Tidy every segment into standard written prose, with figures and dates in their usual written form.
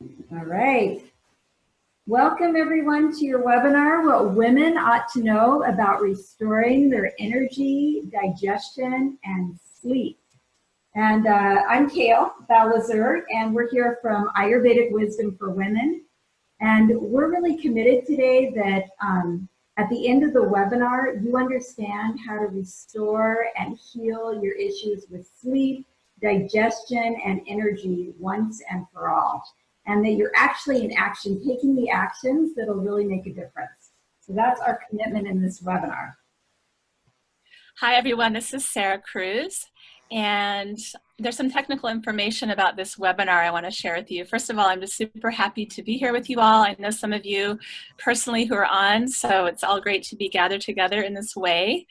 All right. Welcome everyone to your webinar, What Women Ought to Know About Restoring Their Energy, Digestion, and Sleep. And I'm Kale Balazur, and we're here from Ayurvedic Wisdom for Women. And we're really committed today that at the end of the webinar, you understand how to restore and heal your issues with sleep, digestion, and energy once and for all. And that you're actually in action, taking the actions that'll really make a difference. So that's our commitment in this webinar. Hi everyone, this is Sarah Cruz, and there's some technical information about this webinar I want to share with you. First of all, I'm just super happy to be here with you all. I know some of you personally who are on, so it's all great to be gathered together in this way.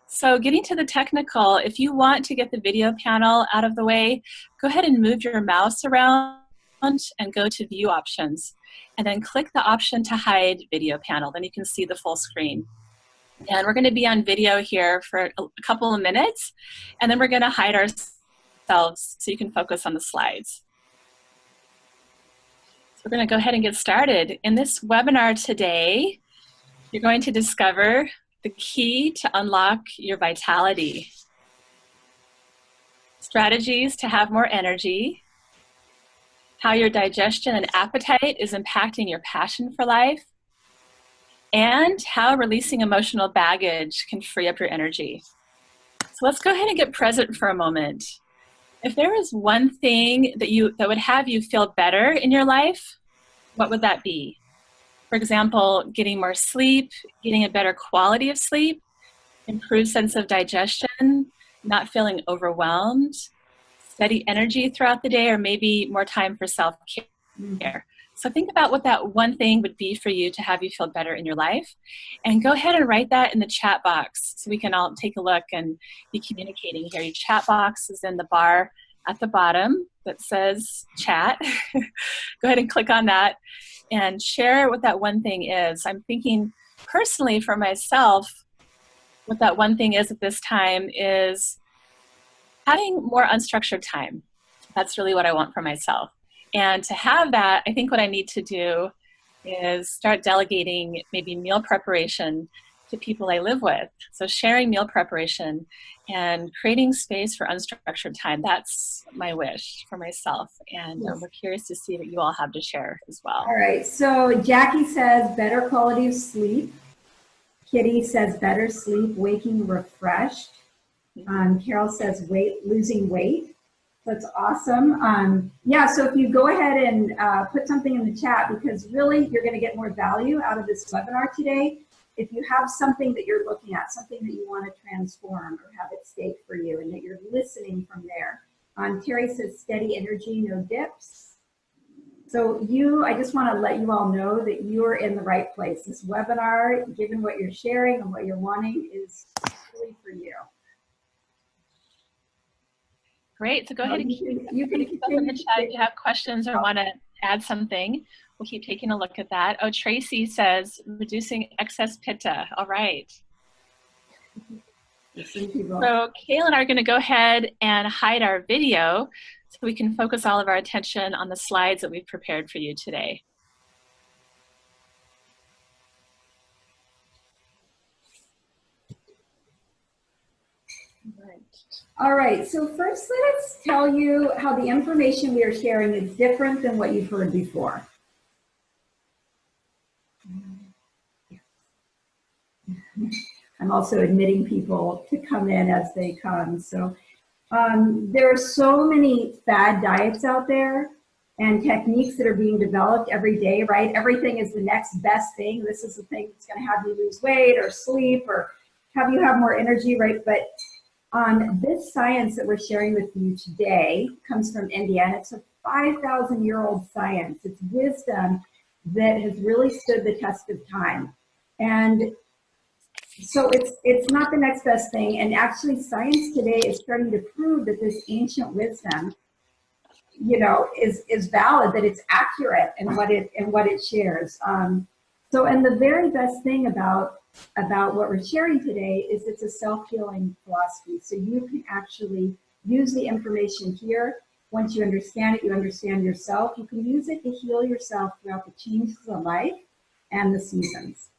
So getting to the technical, if you want to get the video panel out of the way, go ahead and move your mouse around and go to View Options, and then click the option to hide video panel. Then you can see the full screen. And we're going to be on video here for a couple of minutes, and then we're going to hide ourselves so you can focus on the slides. So we're going to go ahead and get started. In this webinar today, you're going to discover the key to unlock your vitality, strategies to have more energy, how your digestion and appetite is impacting your passion for life, and how releasing emotional baggage can free up your energy. So let's go ahead and get present for a moment. If there is one thing that would have you feel better in your life, what would that be? For example, getting more sleep, getting a better quality of sleep, improved sense of digestion, not feeling overwhelmed, steady energy throughout the day, or maybe more time for self-care. So think about what that one thing would be for you to have you feel better in your life. And go ahead and write that in the chat box so we can all take a look and be communicating here. Your chat box is in the bar at the bottom that says chat. Go ahead and click on that and share what that one thing is. I'm thinking personally for myself, what that one thing is at this time is having more unstructured time. That's really what I want for myself. And to have that, I think what I need to do is start delegating maybe meal preparation to people I live with. So sharing meal preparation and creating space for unstructured time. That's my wish for myself. And we're curious to see what you all have to share as well. All right, so Jackie says better quality of sleep. Kitty says better sleep, waking refreshed. Carol says losing weight. That's awesome. Yeah, so if you go ahead and put something in the chat, because really you're going to get more value out of this webinar today. If you have something that you're looking at, something that you want to transform or have at stake for you, and that you're listening from there. Terry says steady energy, no dips. So I just want to let you all know that you are in the right place. This webinar, given what you're sharing and what you're wanting, is really for you. Great, so go ahead and keep stuff in the chat if you have questions or want to add something. We'll keep taking a look at that. Oh, Tracy says reducing excess pitta. All right. So Kayla and I are going to go ahead and hide our video so we can focus all of our attention on the slides that we've prepared for you today. All right, so first let's tell you how the information we are sharing is different than what you've heard before. I'm also admitting people to come in as they come. So there are so many fad diets out there and techniques that are being developed every day, right? Everything is the next best thing. This is the thing that's going to have you lose weight or sleep or have you have more energy, right? But this science that we're sharing with you today comes from India, and it's a 5,000-year-old science. It's wisdom that has really stood the test of time. And so it's not the next best thing. And actually science today is starting to prove that this ancient wisdom, you know, is valid, that it's accurate in what it shares. And the very best thing about what we're sharing today is it's a self-healing philosophy. So you can actually use the information here Once you understand it, you understand yourself. You can use it to heal yourself throughout the changes of life and the seasons.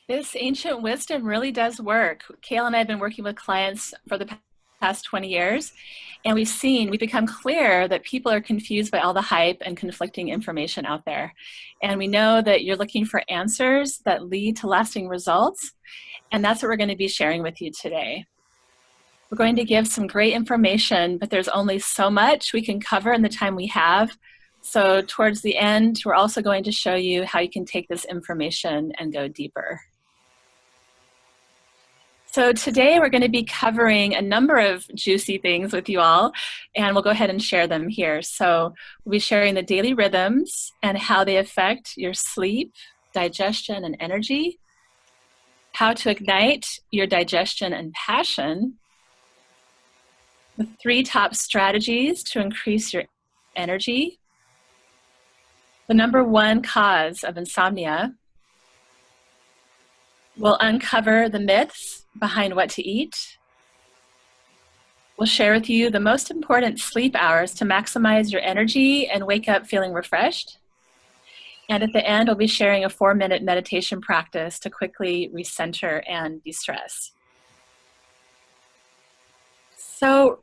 This ancient wisdom really does work. Kayla and I have been working with clients for the past 20 years, and we've become clear that people are confused by all the hype and conflicting information out there. And we know that you're looking for answers that lead to lasting results, and that's what we're going to be sharing with you today. We're going to give some great information, but there's only so much we can cover in the time we have. So towards the end, we're also going to show you how you can take this information and go deeper. So today we're going to be covering a number of juicy things with you all, and we'll go ahead and share them here. So we'll be sharing the daily rhythms and how they affect your sleep, digestion, and energy, how to ignite your digestion and passion, the 3 top strategies to increase your energy, the number 1 cause of insomnia. We'll uncover the myths behind what to eat. We'll share with you the most important sleep hours to maximize your energy and wake up feeling refreshed. And at the end, we'll be sharing a 4-minute meditation practice to quickly recenter and de-stress. So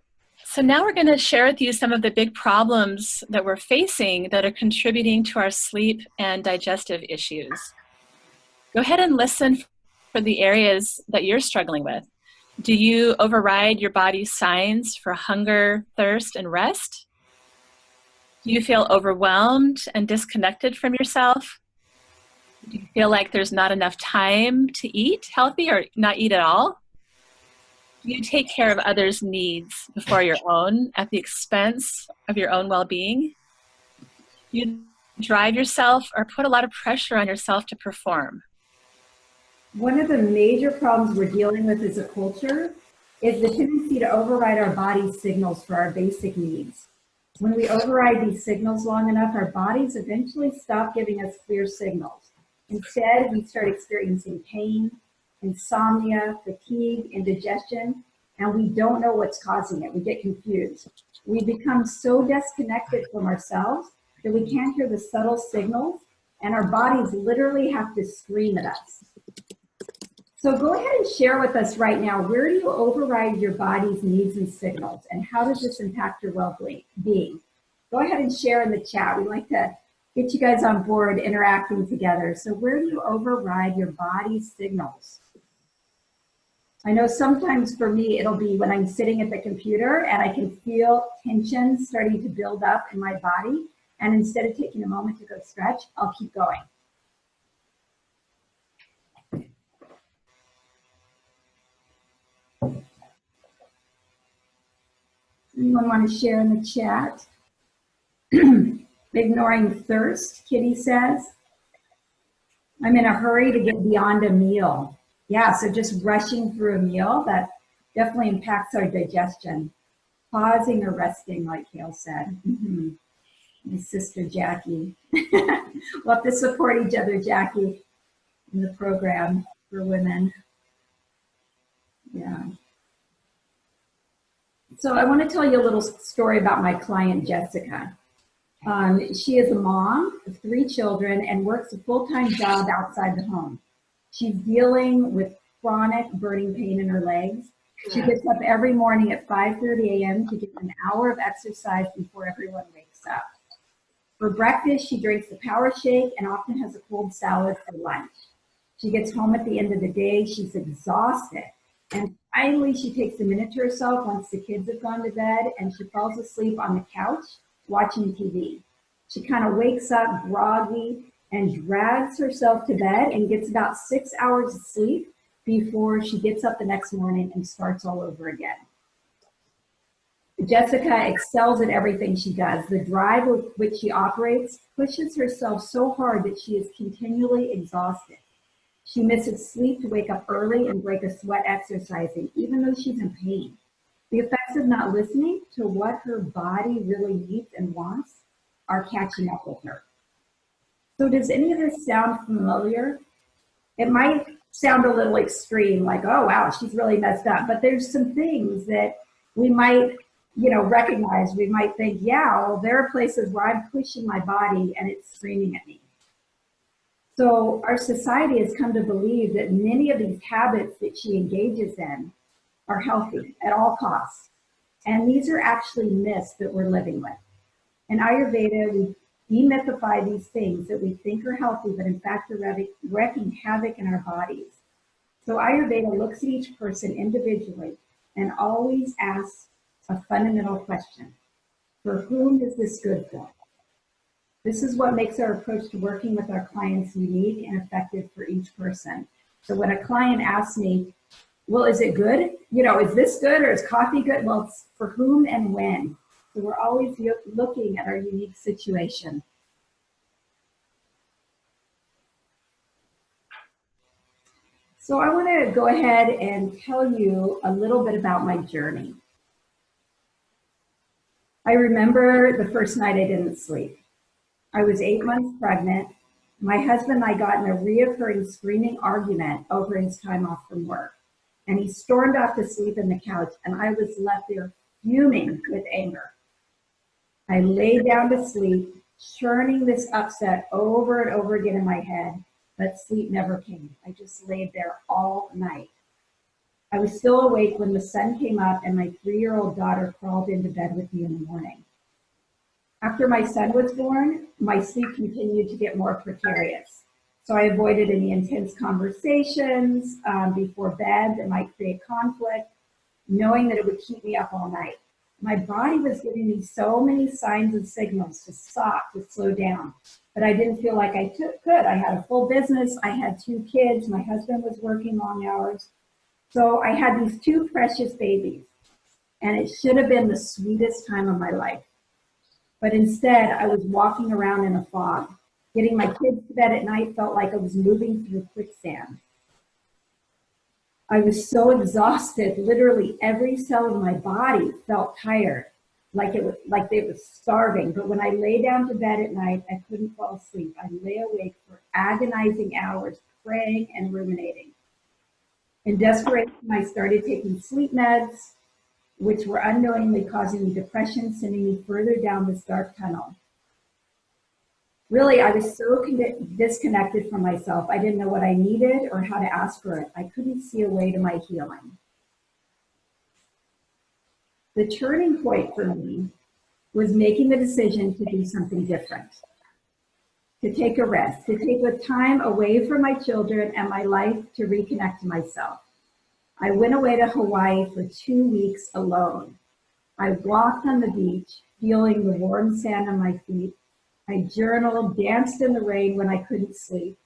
now we're going to share with you some of the big problems that we're facing that are contributing to our sleep and digestive issues. Go ahead and listen for the areas that you're struggling with. Do you override your body's signs for hunger, thirst, and rest? Do you feel overwhelmed and disconnected from yourself? Do you feel like there's not enough time to eat healthy or not eat at all? Do you take care of others' needs before your own at the expense of your own well-being? Do you drive yourself or put a lot of pressure on yourself to perform? One of the major problems we're dealing with as a culture is the tendency to override our body's signals for our basic needs. When we override these signals long enough, our bodies eventually stop giving us clear signals. Instead, we start experiencing pain, insomnia, fatigue, indigestion, and we don't know what's causing it. We get confused. We become so disconnected from ourselves that we can't hear the subtle signals, and our bodies literally have to scream at us. So go ahead and share with us right now, where do you override your body's needs and signals, and how does this impact your well-being? Go ahead and share in the chat. We'd like to get you guys on board interacting together. So where do you override your body's signals? I know sometimes for me, it'll be when I'm sitting at the computer and I can feel tension starting to build up in my body. And instead of taking a moment to go stretch, I'll keep going. Anyone want to share in the chat? Ignoring thirst, Kitty says. I'm in a hurry to get beyond a meal. Yeah, so just rushing through a meal, that definitely impacts our digestion. Pausing or resting, like Hale said. My sister, Jackie. We'll have to support each other, Jackie, in the program for women. Yeah. So I want to tell you a little story about my client, Jessica. She is a mom of 3 children and works a full-time job outside the home. She's dealing with chronic burning pain in her legs. She gets up every morning at 5:30 a.m. to get an hour of exercise before everyone wakes up. For breakfast, she drinks a power shake and often has a cold salad for lunch. She gets home at the end of the day, she's exhausted. And finally, she takes a minute to herself once the kids have gone to bed, and she falls asleep on the couch watching TV. She kind of wakes up groggy and drags herself to bed and gets about 6 hours of sleep before she gets up the next morning and starts all over again. Jessica excels at everything she does. The drive with which she operates pushes herself so hard that she is continually exhausted. She misses sleep to wake up early and break a sweat exercising, even though she's in pain. The effects of not listening to what her body really needs and wants are catching up with her. So does any of this sound familiar? It might sound a little extreme, like, oh, wow, she's really messed up. But there's some things that we might, recognize. We might think, yeah, well, there are places where I'm pushing my body and it's screaming at me. So our society has come to believe that many of these habits that she engages in are healthy at all costs. And these are actually myths that we're living with. In Ayurveda, we demythify these things that we think are healthy, but in fact are wreaking havoc in our bodies. So Ayurveda looks at each person individually and always asks a fundamental question. For whom is this good for? This is what makes our approach to working with our clients unique and effective for each person. So when a client asks me, well, is it good? Is this good or is coffee good? Well, it's for whom and when. So we're always looking at our unique situation. So I want to go ahead and tell you a little bit about my journey. I remember the first night I didn't sleep. I was 8 months pregnant. My husband and I got in a reoccurring screaming argument over his time off from work. And he stormed off to sleep in the couch, and I was left there fuming with anger. I laid down to sleep, churning this upset over and over again in my head, but sleep never came. I just laid there all night. I was still awake when the sun came up and my 3-year-old daughter crawled into bed with me in the morning. After my son was born, my sleep continued to get more precarious. So I avoided any intense conversations before bed that might create conflict, knowing that it would keep me up all night. My body was giving me so many signs and signals to stop, to slow down, but I didn't feel like I could. I had a full business. I had 2 kids. My husband was working long hours. So I had these 2 precious babies, and it should have been the sweetest time of my life. But instead, I was walking around in a fog. Getting my kids to bed at night felt like I was moving through quicksand. I was so exhausted, literally every cell in my body felt tired, like they were starving. But when I lay down to bed at night, I couldn't fall asleep. I lay awake for agonizing hours, praying and ruminating. In desperation, I started taking sleep meds, which were unknowingly causing me depression, sending me further down this dark tunnel. Really, I was so disconnected from myself. I didn't know what I needed or how to ask for it. I couldn't see a way to my healing. The turning point for me was making the decision to do something different, to take a rest, to take the time away from my children and my life to reconnect to myself. I went away to Hawaii for 2 weeks alone. I walked on the beach, feeling the warm sand on my feet. I journaled, danced in the rain when I couldn't sleep.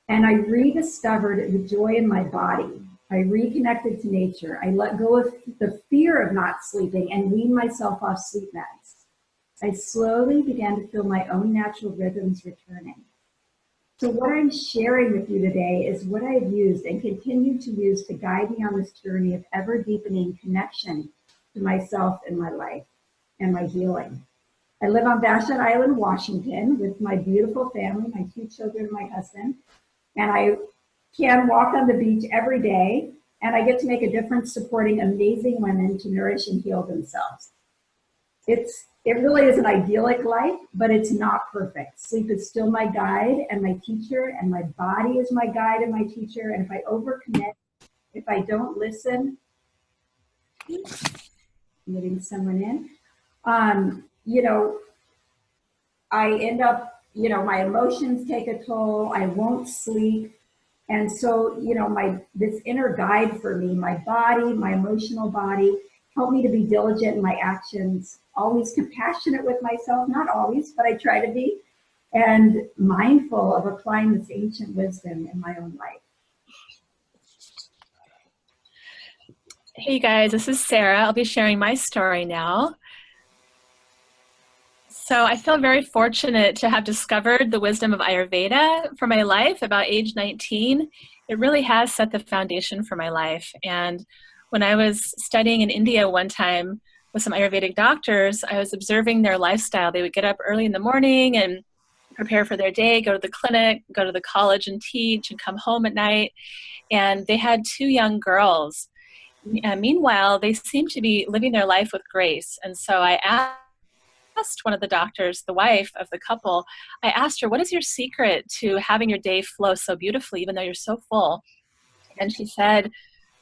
And I rediscovered the joy in my body. I reconnected to nature. I let go of the fear of not sleeping and weaned myself off sleep meds. I slowly began to feel my own natural rhythms returning. So what I'm sharing with you today is what I've used and continue to use to guide me on this journey of ever deepening connection to myself and my life and my healing. I live on Vashon Island, Washington, with my beautiful family, my 2 children, and my husband. And I can walk on the beach every day, and I get to make a difference supporting amazing women to nourish and heal themselves. It really is an idyllic life, but it's not perfect. Sleep is still my guide and my teacher, and my body is my guide and my teacher. And if I overcommit, if I don't listen, letting someone in, I end up, my emotions take a toll. I won't sleep. And so, this inner guide for me, my body, my emotional body, help me to be diligent in my actions, always compassionate with myself, not always, but I try to be, and mindful of applying this ancient wisdom in my own life. Hey guys, this is Sarah. I'll be sharing my story now. So I feel very fortunate to have discovered the wisdom of Ayurveda for my life about age 19. It really has set the foundation for my life. And when I was studying in India one time with some Ayurvedic doctors, I was observing their lifestyle. They would get up early in the morning and prepare for their day, go to the clinic, go to the college and teach, and come home at night. And they had 2 young girls. Meanwhile, they seemed to be living their life with grace. And so I asked one of the doctors, the wife of the couple, I asked her, what is your secret to having your day flow so beautifully, even though you're so full? And she said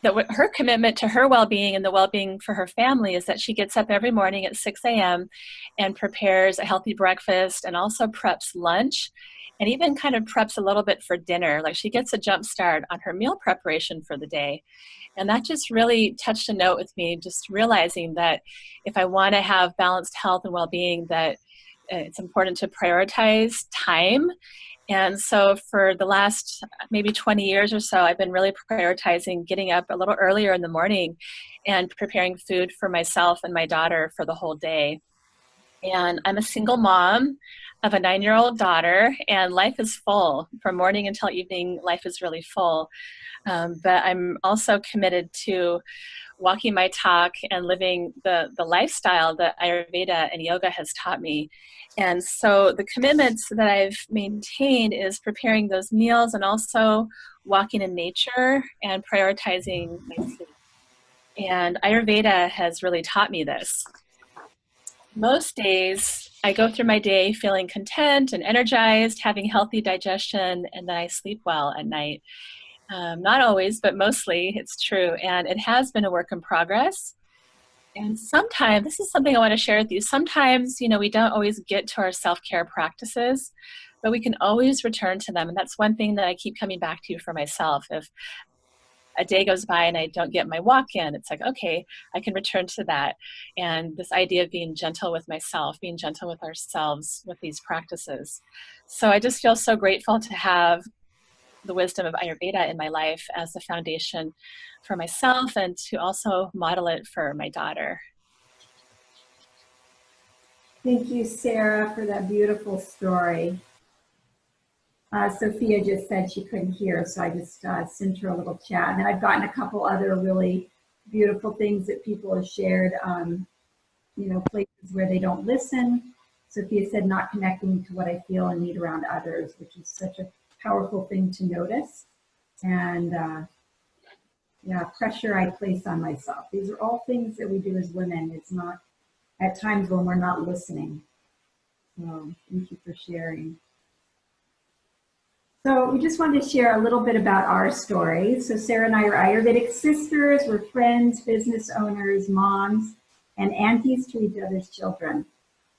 that her commitment to her well-being and the well-being for her family is that she gets up every morning at 6 a.m. and prepares a healthy breakfast and also preps lunch and even kind of preps a little bit for dinner. Like she gets a jump start on her meal preparation for the day. And that just really touched a note with me, just realizing that if I want to have balanced health and well-being, that it's important to prioritize time. And so for the last maybe 20 years or so, I've been really prioritizing getting up a little earlier in the morning and preparing food for myself and my daughter for the whole day. And I'm a single mom of a 9-year-old daughter, and life is full. From morning until evening, life is really full. But I'm also committed to walking my talk and living the lifestyle that Ayurveda and yoga has taught me. And so the commitments that I've maintained is preparing those meals and also walking in nature and prioritizing my sleep. And Ayurveda has really taught me this. Most days, I go through my day feeling content and energized, having healthy digestion, and then I sleep well at night. Not always, but mostly it's true. And it has been a work in progress. And sometimes, this is something I want to share with you. Sometimes, we don't always get to our self-care practices, but we can always return to them. And that's one thing that I keep coming back to for myself. If a day goes by and I don't get my walk in, it's like, okay, I can return to that. And this idea of being gentle with myself, being gentle with ourselves with these practices. So I just feel so grateful to have the wisdom of Ayurveda in my life as the foundation for myself and to also model it for my daughter. Thank you, Sarah, for that beautiful story. Sophia just said she couldn't hear, so I just sent her a little chat. And then I've gotten a couple other really beautiful things that people have shared, places where they don't listen. Sophia said not connecting to what I feel and need around others, which is such a powerful thing to notice. And pressure I place on myself. These are all things that we do as women. It's not at times when we're not listening. So thank you for sharing. So we just wanted to share a little bit about our story. So Sarah and I are Ayurvedic sisters. We're friends, business owners, moms, and aunties to each other's children.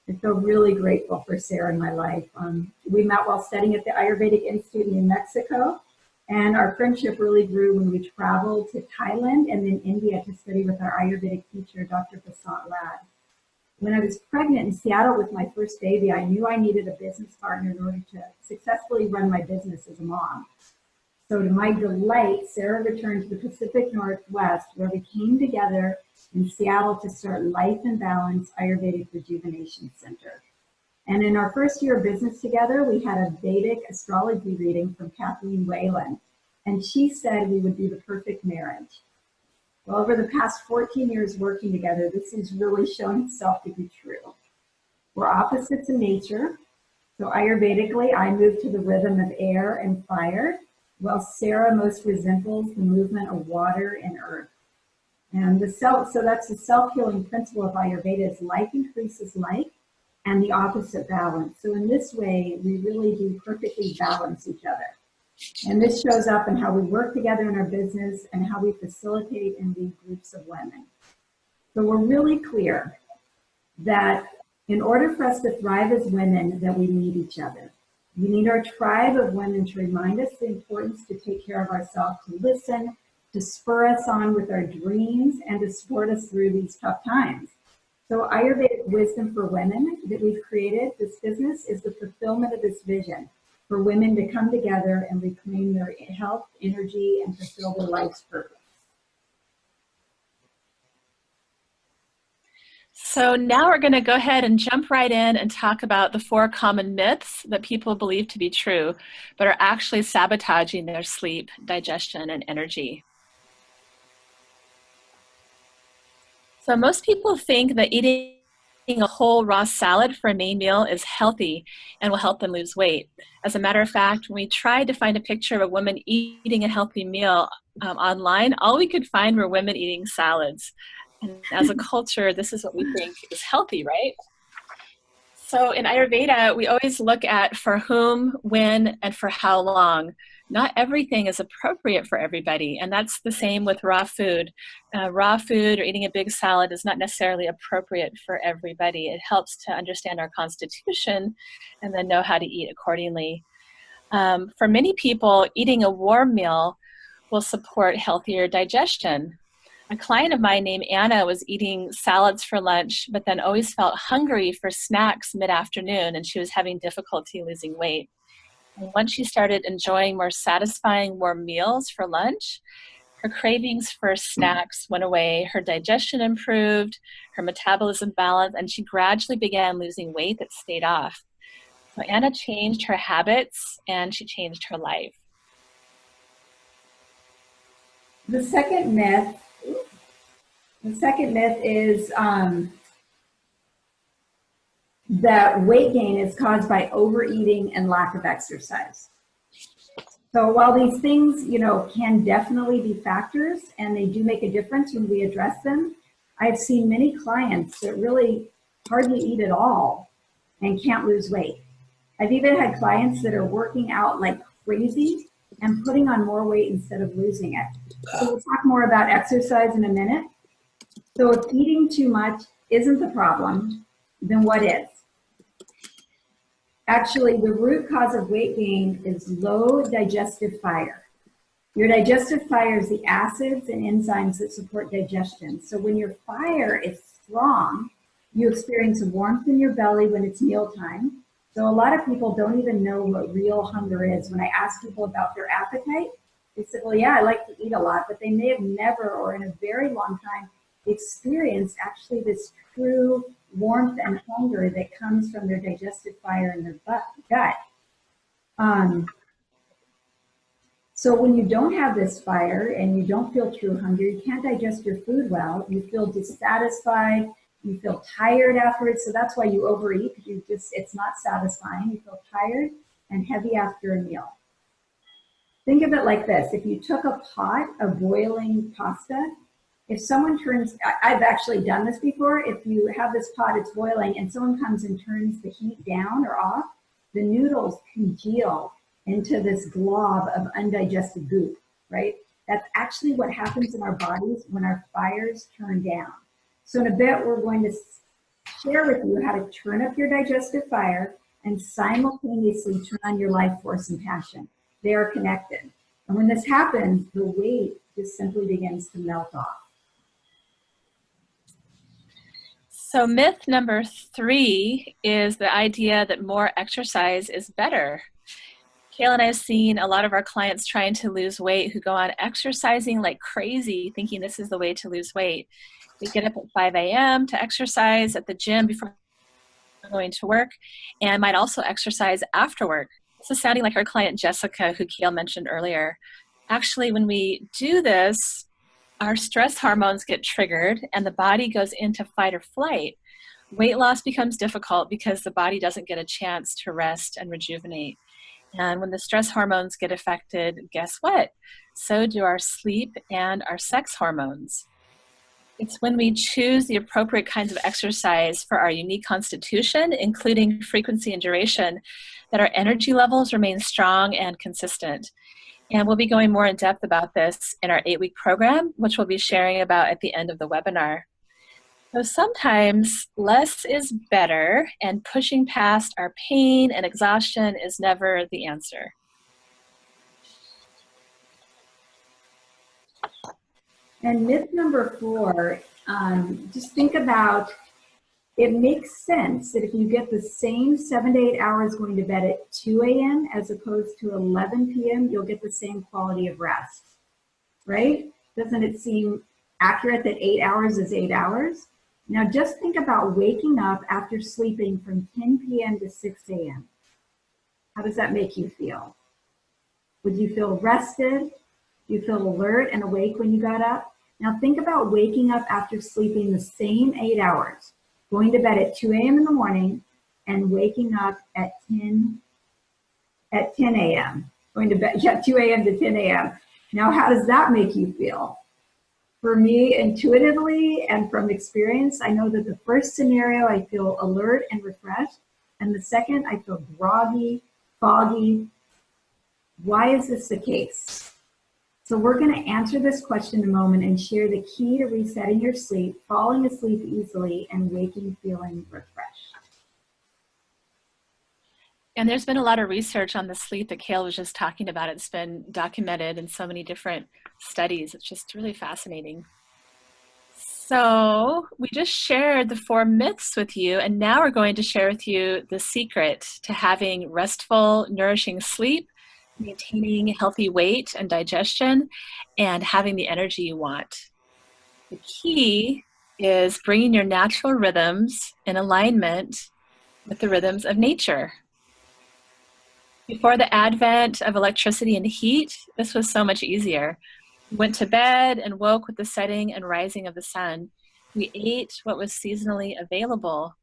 I feel really grateful for Sarah in my life. We met while studying at the Ayurvedic Institute in New Mexico, and our friendship really grew when we traveled to Thailand and then India to study with our Ayurvedic teacher, Dr. Basant Lad. When I was pregnant in Seattle with my first baby, I knew I needed a business partner in order to successfully run my business as a mom. So to my delight, Sarah returned to the Pacific Northwest, where we came together in Seattle to start Life and Balance Ayurvedic Rejuvenation Center. And in our first year of business together, we had a Vedic astrology reading from Kathleen Whalen, and she said we would be the perfect marriage. Well, over the past 14 years working together, this has really shown itself to be true. We're opposites in nature. So Ayurvedically, I move to the rhythm of air and fire, while Sarah most resembles the movement of water and earth. And so that's the self-healing principle of Ayurveda is like increases like, and the opposite balance. So in this way, we really do perfectly balance each other. And this shows up in how we work together in our business and how we facilitate and lead groups of women. So we're really clear that in order for us to thrive as women, that we need each other. We need our tribe of women to remind us the importance to take care of ourselves, to listen, to spur us on with our dreams, and to support us through these tough times. So Ayurvedic Wisdom for Women that we've created, this business, is the fulfillment of this vision for women to come together and reclaim their health, energy, and fulfill their life's purpose. So now we're going to go ahead and jump right in and talk about the 4 common myths that people believe to be true, but are actually sabotaging their sleep, digestion, and energy. So most people think that eating a whole raw salad for a main meal is healthy and will help them lose weight. As a matter of fact, when we tried to find a picture of a woman eating a healthy meal online, all we could find were women eating salads. And as a culture, this is what we think is healthy, right? So in Ayurveda, we always look at for whom, when, and for how long. Not everything is appropriate for everybody, and that's the same with raw food. Raw food or eating a big salad is not necessarily appropriate for everybody. It helps to understand our constitution and then know how to eat accordingly. For many people, eating a warm meal will support healthier digestion. A client of mine named Anna was eating salads for lunch, but then always felt hungry for snacks mid-afternoon, and she was having difficulty losing weight. And once she started enjoying more satisfying warm meals for lunch, her cravings for snacks went away, her digestion improved, her metabolism balanced, and she gradually began losing weight that stayed off. So Anna changed her habits and she changed her life. The second myth is that weight gain is caused by overeating and lack of exercise. So while these things, can definitely be factors and they do make a difference when we address them, I've seen many clients that really hardly eat at all and can't lose weight. I've even had clients that are working out like crazy and putting on more weight instead of losing it. So we'll talk more about exercise in a minute. So if eating too much isn't the problem, then what is? Actually, the root cause of weight gain is low digestive fire. Your digestive fire is the acids and enzymes that support digestion. So when your fire is strong, you experience warmth in your belly when it's mealtime. So a lot of people don't even know what real hunger is. When I ask people about their appetite, they say, well, yeah, I like to eat a lot, but they may have never or in a very long time experienced actually this true warmth and hunger that comes from their digestive fire in their gut. So when you don't have this fire and you don't feel true hunger, you can't digest your food well, you feel dissatisfied, you feel tired afterwards. So that's why you overeat, because it's not satisfying. You feel tired and heavy after a meal. Think of it like this. If you took a pot of boiling pasta, if someone turns, I've actually done this before, if you have this pot, it's boiling, and someone comes and turns the heat down or off, the noodles congeal into this glob of undigested goop, right? That's actually what happens in our bodies when our fires turn down. So in a bit, we're going to share with you how to turn up your digestive fire and simultaneously turn on your life force and passion. They are connected. And when this happens, the weight just simply begins to melt off. So myth number 3 is the idea that more exercise is better. Kayla and I have seen a lot of our clients trying to lose weight who go on exercising like crazy, thinking this is the way to lose weight. They get up at 5 a.m. to exercise at the gym before going to work, and might also exercise after work. This is sounding like our client Jessica, who Kayla mentioned earlier. Actually, when we do this, our stress hormones get triggered and the body goes into fight or flight. Weight loss becomes difficult because the body doesn't get a chance to rest and rejuvenate. And when the stress hormones get affected, guess what? So do our sleep and our sex hormones. It's when we choose the appropriate kinds of exercise for our unique constitution, including frequency and duration, that our energy levels remain strong and consistent. And we'll be going more in depth about this in our 8-week program, which we'll be sharing about at the end of the webinar. So sometimes less is better, and pushing past our pain and exhaustion is never the answer. And myth number 4, just think about, it makes sense that if you get the same 7 to 8 hours going to bed at 2 a.m. as opposed to 11 p.m., you'll get the same quality of rest, right? Doesn't it seem accurate that 8 hours is 8 hours? Now just think about waking up after sleeping from 10 p.m. to 6 a.m. How does that make you feel? Would you feel rested? Do you feel alert and awake when you got up? Now think about waking up after sleeping the same 8 hours. going to bed at 2 a.m. in the morning and waking up at 10 a.m. Going to bed, yeah, 2 a.m. to 10 a.m. Now, how does that make you feel? For me, intuitively and from experience, I know that the first scenario, I feel alert and refreshed. And the second, I feel groggy, foggy. Why is this the case? So we're going to answer this question in a moment and share the key to resetting your sleep, falling asleep easily, and waking feeling refreshed. And there's been a lot of research on the sleep that Kale was just talking about. It's been documented in so many different studies. It's just really fascinating. So we just shared the 4 myths with you, and now we're going to share with you the secret to having restful, nourishing sleep, maintaining healthy weight and digestion, and having the energy you want. The key is bringing your natural rhythms in alignment with the rhythms of nature. Before the advent of electricity and heat, this was so much easier. We went to bed and woke with the setting and rising of the sun. We ate what was seasonally available,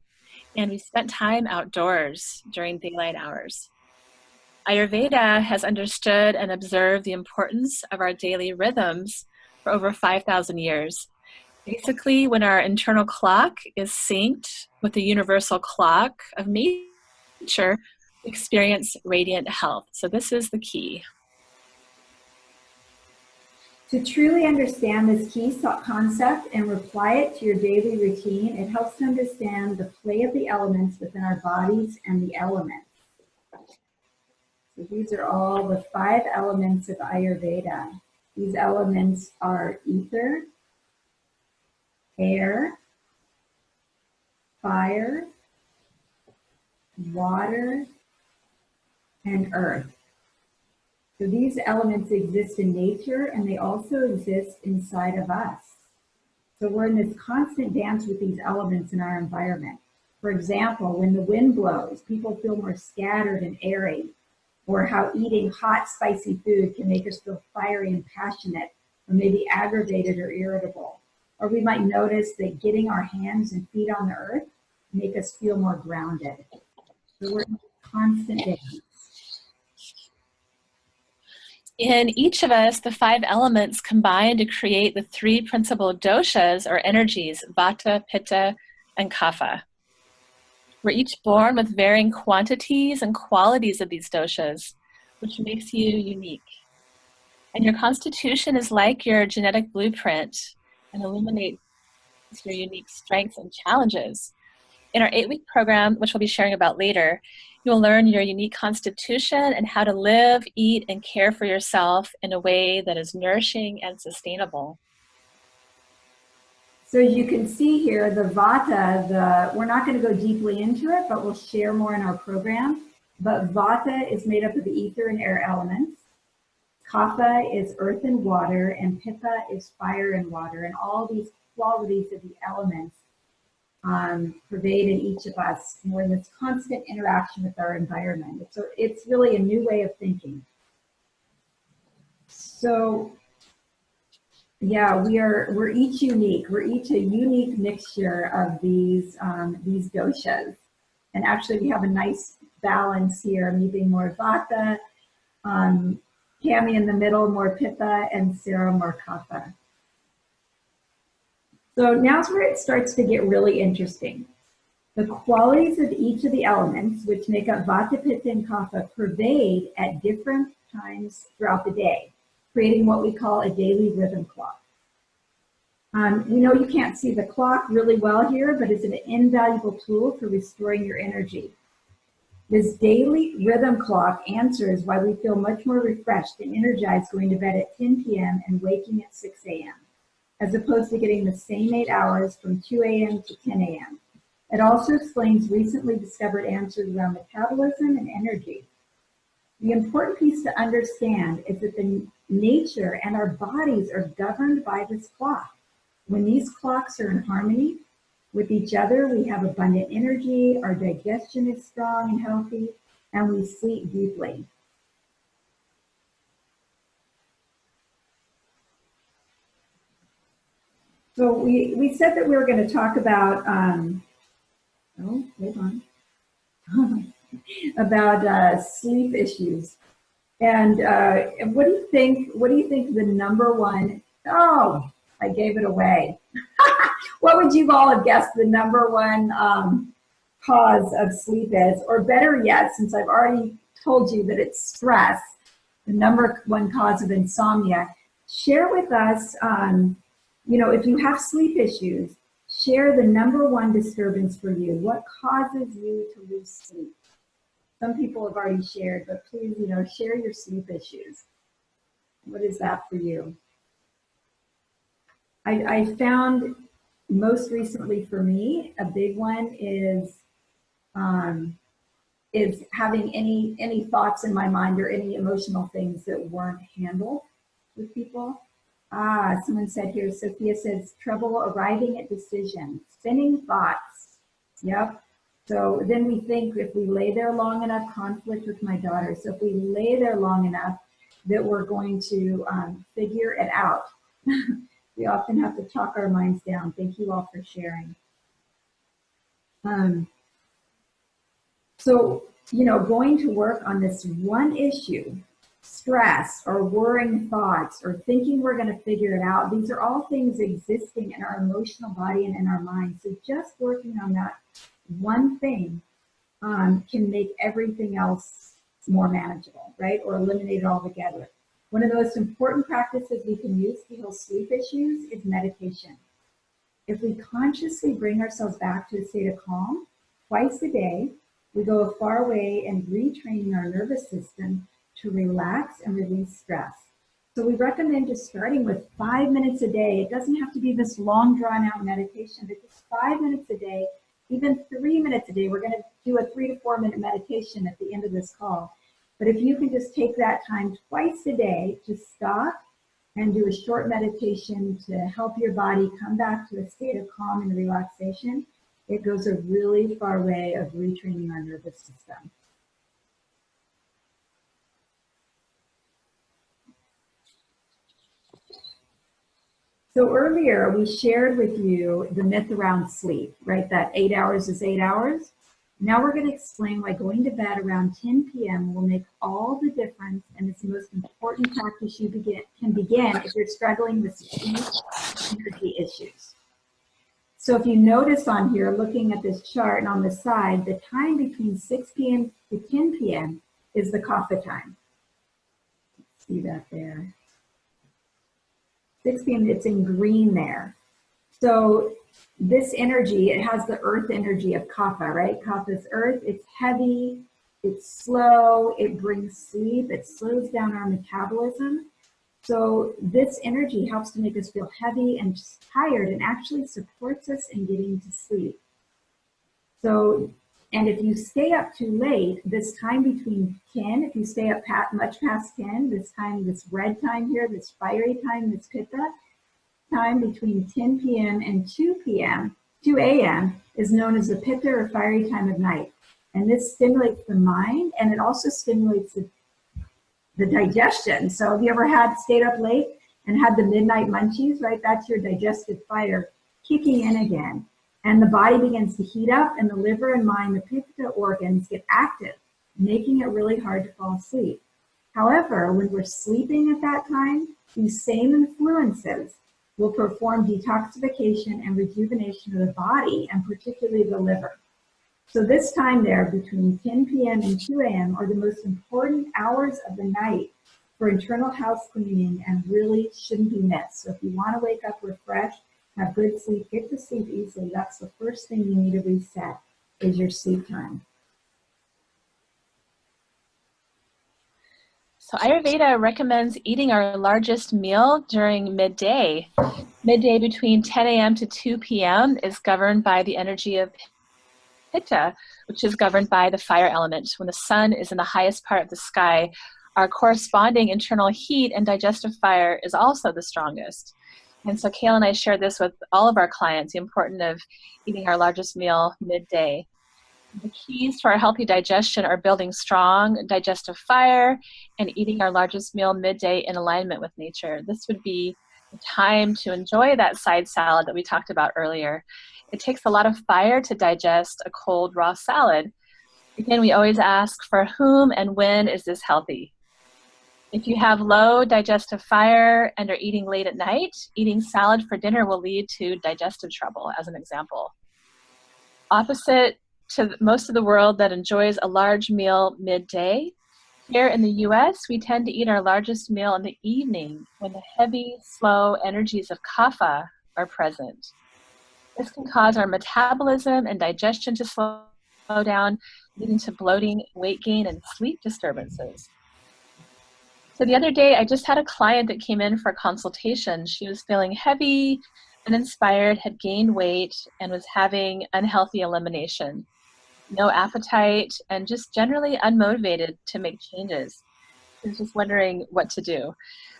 and we spent time outdoors during daylight hours. Ayurveda has understood and observed the importance of our daily rhythms for over 5,000 years. Basically, when our internal clock is synced with the universal clock of nature, we experience radiant health. So this is the key. To truly understand this key concept and apply it to your daily routine, it helps to understand the play of the elements within our bodies and the elements. So these are all the 5 elements of Ayurveda. These elements are ether, air, fire, water, and earth. So these elements exist in nature, and they also exist inside of us. So we're in this constant dance with these elements in our environment. For example, when the wind blows, people feel more scattered and airy, or how eating hot, spicy food can make us feel fiery and passionate, or maybe aggravated or irritable. Or we might notice that getting our hands and feet on the earth make us feel more grounded. So we're in constant dance. In each of us, the 5 elements combine to create the 3 principal doshas or energies, vata, pitta, and kapha. We're each born with varying quantities and qualities of these doshas, which makes you unique. And your constitution is like your genetic blueprint and illuminates your unique strengths and challenges. In our 8-week program, which we'll be sharing about later, you'll learn your unique constitution and how to live, eat, and care for yourself in a way that is nourishing and sustainable. So you can see here the vata, we're not going to go deeply into it, but we'll share more in our program. But vata is made up of the ether and air elements. Kapha is earth and water, and pitta is fire and water. And all these qualities of the elements pervade in each of us. And we're in this constant interaction with our environment. It's really a new way of thinking. So yeah, we're each unique. We're each a unique mixture of these doshas. And actually we have a nice balance here, me being more vata, Cami in the middle, more pitta, and Sarah more kapha. So now's where it starts to get really interesting. The qualities of each of the elements, which make up vata, pitta, and kapha, pervade at different times throughout the day, creating what we call a daily rhythm clock. We know you can't see the clock really well here, but it's an invaluable tool for restoring your energy. This daily rhythm clock answers why we feel much more refreshed and energized going to bed at 10 p.m. and waking at 6 a.m., as opposed to getting the same 8 hours from 2 a.m. to 10 a.m. It also explains recently discovered answers around metabolism and energy. The important piece to understand is that the nature and our bodies are governed by this clock. When these clocks are in harmony with each other, we have abundant energy, our digestion is strong and healthy, and we sleep deeply. So we said that we were going to talk about Oh, hold on. About sleep issues. And what do you think? What do you think the number one? Oh, I gave it away. What would you all have guessed the number one cause of sleep is? Or better yet, since I've already told you that it's stress, the number one cause of insomnia. Share with us, if you have sleep issues, share the number one disturbance for you. What causes you to lose sleep? Some people have already shared, but please, share your sleep issues. What is that for you? I found most recently for me, a big one is having any thoughts in my mind or any emotional things that weren't handled with people. Someone said here, Sophia says, trouble arriving at decisions, spinning thoughts. Yep. So then we think if we lay there long enough, conflict with my daughter. So if we lay there long enough that we're going to figure it out. We often have to talk our minds down. Thank you all for sharing. So, going to work on this one issue, stress or worrying thoughts or thinking we're going to figure it out, these are all things existing in our emotional body and in our mind. So just working on that one thing can make everything else more manageable, right? Or eliminate it altogether. One of the most important practices we can use to heal sleep issues is meditation. If we consciously bring ourselves back to a state of calm twice a day, we go a far way in retraining our nervous system to relax and release stress. So we recommend just starting with 5 minutes a day. It doesn't have to be this long drawn out meditation, but just 5 minutes a day, even 3 minutes a day. We're going to do a 3 to 4 minute meditation at the end of this call. But if you can just take that time twice a day to stop and do a short meditation to help your body come back to a state of calm and relaxation, it goes a really far way of retraining our nervous system. So earlier we shared with you the myth around sleep, right? That 8 hours is 8 hours. Now we're going to explain why going to bed around 10 p.m. will make all the difference, and it's the most important practice you can begin if you're struggling with sleep energy issues. So if you notice on here, looking at this chart and on the side, the time between 6 p.m. to 10 p.m. is the kapha time. See that there? 6 p.m., it's in green there. So this energy, it has the earth energy of kapha, right? Kapha is earth, it's heavy, it's slow, it brings sleep, it slows down our metabolism. So this energy helps to make us feel heavy and tired and actually supports us in getting to sleep. So, and if you stay up too late, this time between 10, if you stay up much past 10, this time, this red time here, this fiery time, this pitta, time between 10 p.m. and 2 a.m. is known as the pitta or fiery time of night. And this stimulates the mind, and it also stimulates the digestion. So have you ever stayed up late and had the midnight munchies, right? That's your digestive fire kicking in again. And the body begins to heat up, and the liver and mind, the pitta organs get active, making it really hard to fall asleep. However, when we're sleeping at that time, these same influences will perform detoxification and rejuvenation of the body, and particularly the liver. So this time there between 10 p.m. and 2 a.m. are the most important hours of the night for internal house cleaning and really shouldn't be missed. So if you want to wake up refreshed, have good sleep, get to sleep easily, that's the first thing you need to reset is your sleep time. So Ayurveda recommends eating our largest meal during midday. Midday between 10 a.m. to 2 p.m. is governed by the energy of Pitta, which is governed by the fire element. When the sun is in the highest part of the sky, our corresponding internal heat and digestive fire is also the strongest. And so Kayla and I share this with all of our clients, the importance of eating our largest meal midday. The keys to our healthy digestion are building strong digestive fire and eating our largest meal midday in alignment with nature. This would be the time to enjoy that side salad that we talked about earlier. It takes a lot of fire to digest a cold raw salad. Again, we always ask, for whom and when is this healthy? If you have low digestive fire and are eating late at night, eating salad for dinner will lead to digestive trouble, as an example. Opposite to most of the world that enjoys a large meal midday, here in the US, we tend to eat our largest meal in the evening when the heavy, slow energies of kapha are present. This can cause our metabolism and digestion to slow down, leading to bloating, weight gain, and sleep disturbances. So the other day, I just had a client that came in for a consultation. She was feeling heavy, uninspired, had gained weight, and was having unhealthy elimination. No appetite, and just generally unmotivated to make changes. She was just wondering what to do.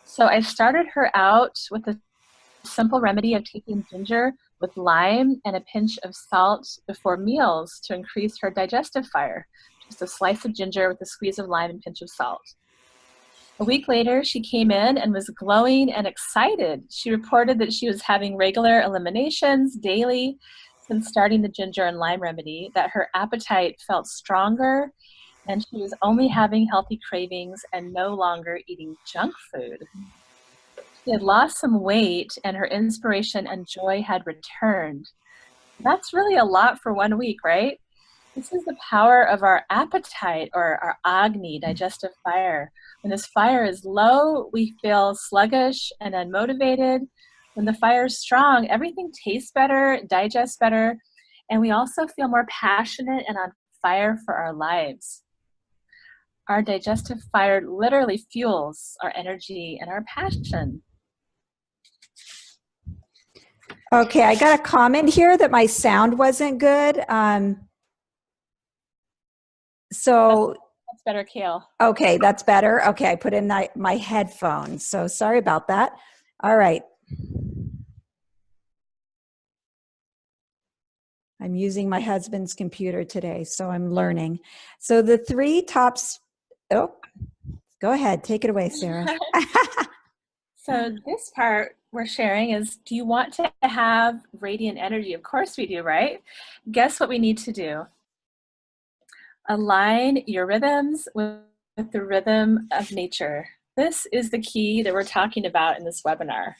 So I started her out with a simple remedy of taking ginger with lime and a pinch of salt before meals to increase her digestive fire. Just a slice of ginger with a squeeze of lime and pinch of salt. A week later, she came in and was glowing and excited. She reported that she was having regular eliminations daily since starting the ginger and lime remedy, that her appetite felt stronger, and she was only having healthy cravings and no longer eating junk food. She had lost some weight, and her inspiration and joy had returned. That's really a lot for 1 week, right? This is the power of our appetite, or our agni, digestive fire. When this fire is low, we feel sluggish and unmotivated. When the fire is strong, everything tastes better, digests better, and we also feel more passionate and on fire for our lives. Our digestive fire literally fuels our energy and our passion. Okay, I got a comment here that my sound wasn't good. That's better, Kale. Okay, that's better. Okay, I put in my headphones, so sorry about that. All right. I'm using my husband's computer today, so I'm learning. So the three tops, go ahead, take it away, Sarah. So this part we're sharing is, do you want to have radiant energy? Of course we do, right? Guess what we need to do? Align your rhythms with the rhythm of nature. This is the key that we're talking about in this webinar.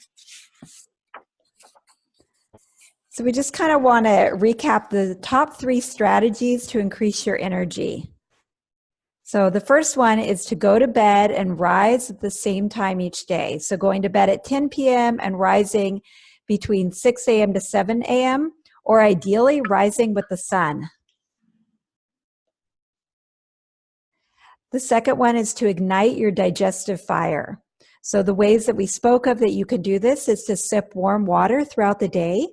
So we just kind of want to recap the top 3 strategies to increase your energy. So the first one is to go to bed and rise at the same time each day. So going to bed at 10 p.m. and rising between 6 a.m. to 7 a.m., or ideally rising with the sun. The second one is to ignite your digestive fire. So the ways that we spoke of that you can do this is to sip warm water throughout the day,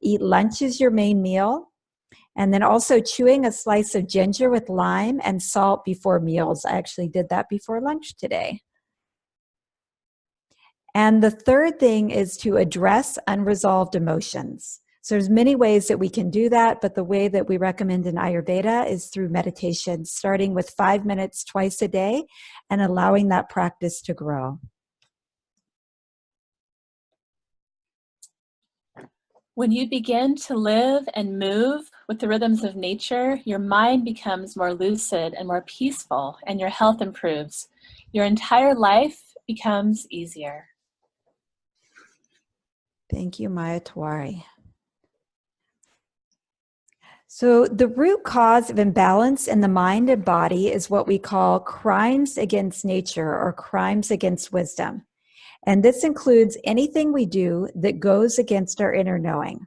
eat lunch as your main meal, and then also chewing a slice of ginger with lime and salt before meals. I actually did that before lunch today. And the third thing is to address unresolved emotions. So there's many ways that we can do that, but the way that we recommend in Ayurveda is through meditation, starting with 5 minutes twice a day and allowing that practice to grow. When you begin to live and move with the rhythms of nature, your mind becomes more lucid and more peaceful, and your health improves. Your entire life becomes easier. Thank you, Maya Tawari. So the root cause of imbalance in the mind and body is what we call crimes against nature, or crimes against wisdom. And this includes anything we do that goes against our inner knowing.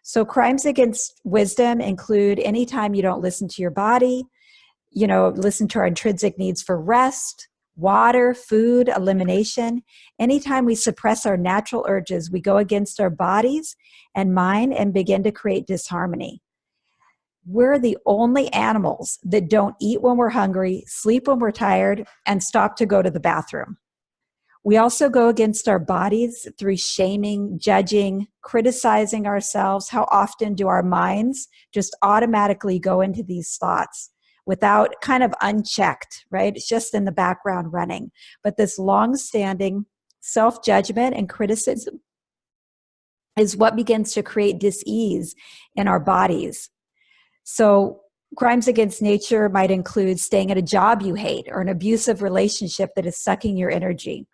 So crimes against wisdom include anytime you don't listen to your body, listen to our intrinsic needs for rest, water, food, elimination. Anytime we suppress our natural urges, we go against our bodies and mind and begin to create disharmony. We're the only animals that don't eat when we're hungry, sleep when we're tired, and stop to go to the bathroom. We also go against our bodies through shaming, judging, criticizing ourselves. How often do our minds just automatically go into these thoughts without kind of unchecked, right? It's just in the background running. But this long-standing self-judgment and criticism is what begins to create dis-ease in our bodies. So crimes against nature might include staying at a job you hate or an abusive relationship that is sucking your energy.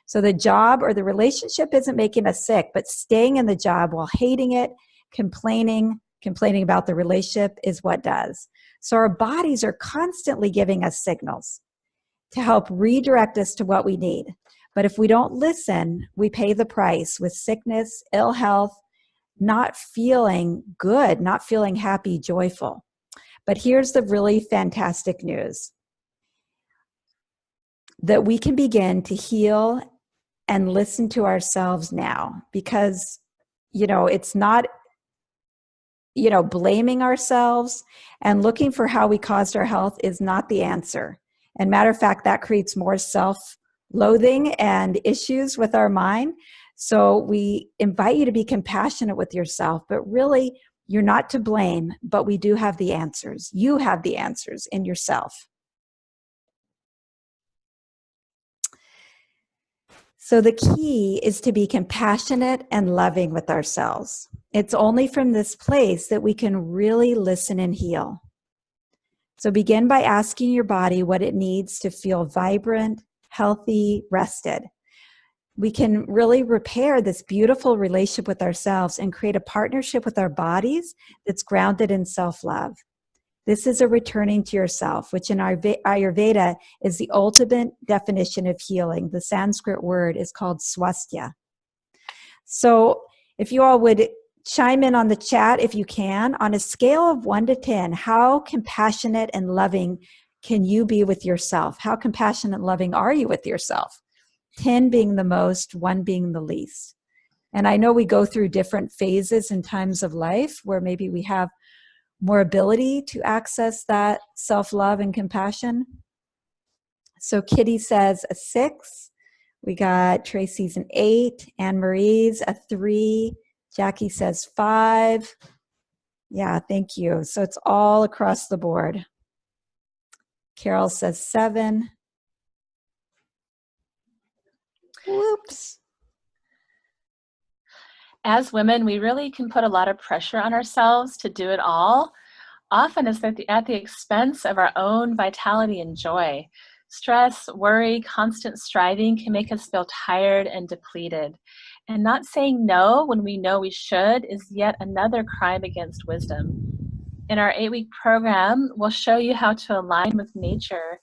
So the job or the relationship isn't making us sick, but staying in the job while hating it, complaining about the relationship is what does. So our bodies are constantly giving us signals to help redirect us to what we need. But if we don't listen, we pay the price with sickness, ill health, not feeling good, not feeling happy, joyful. But here's the really fantastic news, that we can begin to heal and listen to ourselves now, because, it's not, blaming ourselves and looking for how we caused our health is not the answer. And matter of fact, that creates more self-loathing and issues with our mind. So we invite you to be compassionate with yourself, but really you're not to blame, but we do have the answers. You have the answers in yourself. So the key is to be compassionate and loving with ourselves. It's only from this place that we can really listen and heal. So begin by asking your body what it needs to feel vibrant, healthy, rested. We can really repair this beautiful relationship with ourselves and create a partnership with our bodies that's grounded in self-love. This is a returning to yourself, which in Ayurveda is the ultimate definition of healing. The Sanskrit word is called swasthya. So if you all would chime in on the chat if you can, on a scale of 1 to 10, how compassionate and loving can you be with yourself? How compassionate and loving are you with yourself? 10 being the most, 1 being the least. And I know we go through different phases and times of life where maybe we have more ability to access that self-love and compassion. So Kitty says a 6. We got Tracy's an 8. Anne Marie's a 3. Jackie says 5. Yeah, thank you. So it's all across the board. Carol says 7. Whoops. As women, we really can put a lot of pressure on ourselves to do it all. Often it's at the expense of our own vitality and joy. Stress, worry, constant striving can make us feel tired and depleted. And not saying no when we know we should is yet another crime against wisdom. In our 8-week program, we'll show you how to align with nature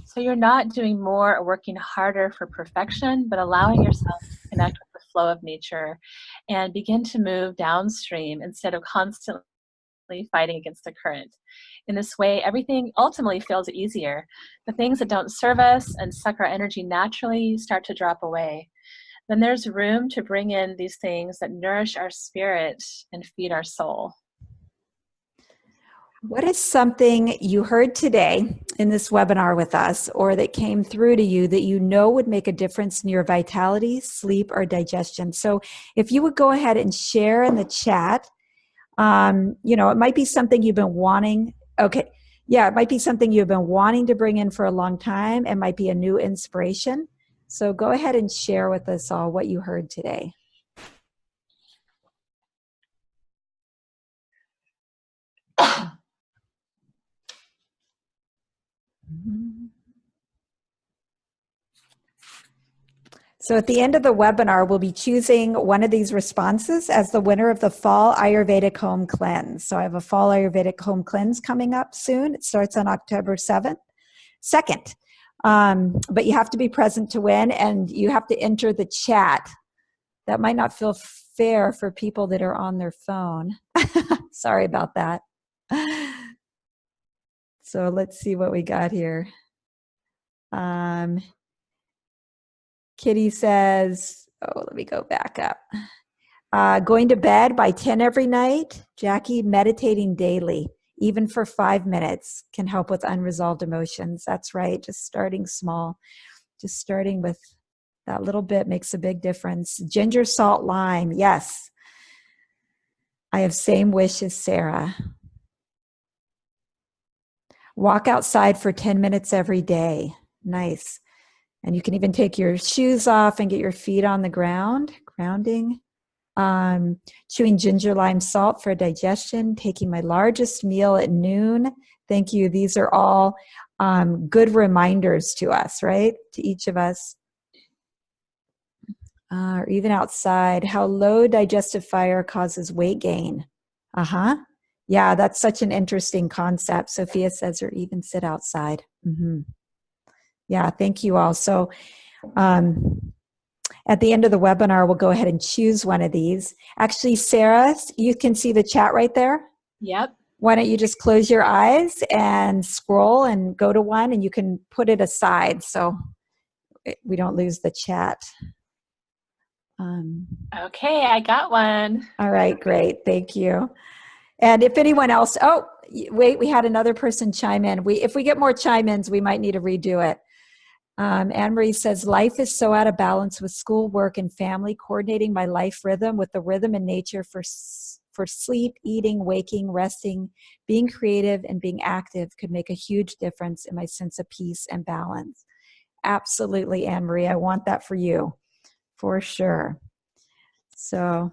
so you're not doing more or working harder for perfection, but allowing yourself to connect with the flow of nature and begin to move downstream instead of constantly fighting against the current. In this way, everything ultimately feels easier. The things that don't serve us and suck our energy naturally start to drop away. Then there's room to bring in these things that nourish our spirit and feed our soul. What is something you heard today in this webinar with us, or that came through to you that you know would make a difference in your vitality, sleep, or digestion? So if you would go ahead and share in the chat, it might be something you've been wanting. Okay. Yeah, it might be something you've been wanting to bring in for a long time. It might be a new inspiration. So go ahead and share with us all what you heard today. So at the end of the webinar, we'll be choosing one of these responses as the winner of the Fall Ayurvedic Home Cleanse. So I have a Fall Ayurvedic Home Cleanse coming up soon. It starts on October 2nd. But you have to be present to win, and you have to enter the chat. That might not feel fair for people that are on their phone. Sorry about that. So let's see what we got here. Kitty says, let me go back up. Going to bed by 10 every night. Jackie, meditating daily, even for 5 minutes, can help with unresolved emotions. That's right. Just starting small. Just starting with that little bit makes a big difference. Ginger, salt, lime. Yes. I have same wish as Sarah. Walk outside for 10 minutes every day. Nice. And you can even take your shoes off and get your feet on the ground, grounding. Chewing ginger lime salt for digestion, taking my largest meal at noon. Thank you. These are all good reminders to us, right? To each of us. Or even outside, how low digestive fire causes weight gain. Yeah, that's such an interesting concept. Sophia says, or even sit outside. Yeah, thank you all. So at the end of the webinar, we'll go ahead and choose one of these. Actually, Sarah, you can see the chat right there. Yep. Why don't you just close your eyes and scroll and go to one, and you can put it aside so we don't lose the chat. Okay, I got one. All right, great. Thank you. And if anyone else, oh, wait, we had another person chime in. If we get more chime-ins, we might need to redo it. Anne-Marie says, life is so out of balance with school, work, and family. Coordinating my life rhythm with the rhythm in nature for sleep, eating, waking, resting, being creative, and being active could make a huge difference in my sense of peace and balance. Absolutely, Anne-Marie. I want that for you, for sure. So,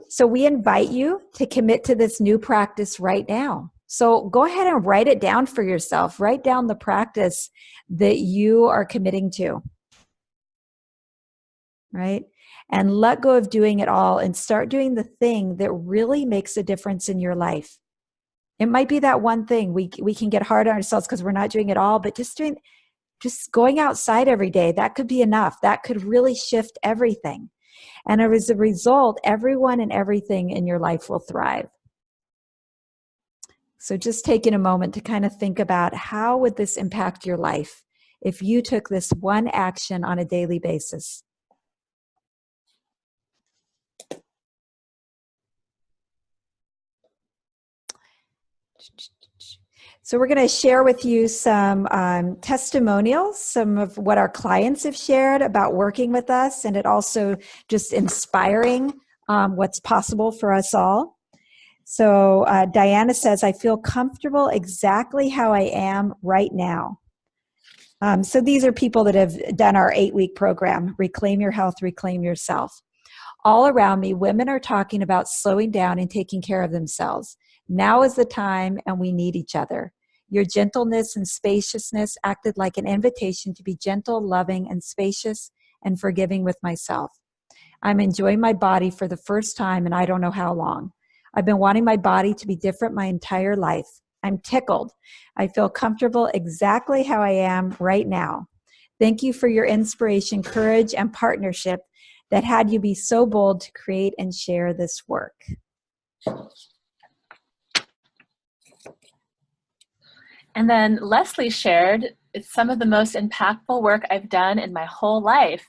so we invite you to commit to this new practice right now. So go ahead and write it down for yourself. Write down the practice that you are committing to, right? And let go of doing it all and start doing the thing that really makes a difference in your life. It might be that one thing. We can get hard on ourselves because we're not doing it all, but just going outside every day, that could be enough. That could really shift everything. And as a result, everyone and everything in your life will thrive. So just taking a moment to kind of think about how would this impact your life if you took this one action on a daily basis. So we're going to share with you some testimonials, some of what our clients have shared about working with us, and it also just inspiring what's possible for us all. So Diana says, I feel comfortable exactly how I am right now. So these are people that have done our 8-week program, Reclaim Your Health, Reclaim Yourself. All around me, women are talking about slowing down and taking care of themselves. Now is the time, and we need each other. Your gentleness and spaciousness acted like an invitation to be gentle, loving, and spacious and forgiving with myself. I'm enjoying my body for the first time, and I don't know how long. I've been wanting my body to be different my entire life. I'm tickled. I feel comfortable exactly how I am right now. Thank you for your inspiration, courage, and partnership that had you be so bold to create and share this work. And then Leslie shared, it's some of the most impactful work I've done in my whole life.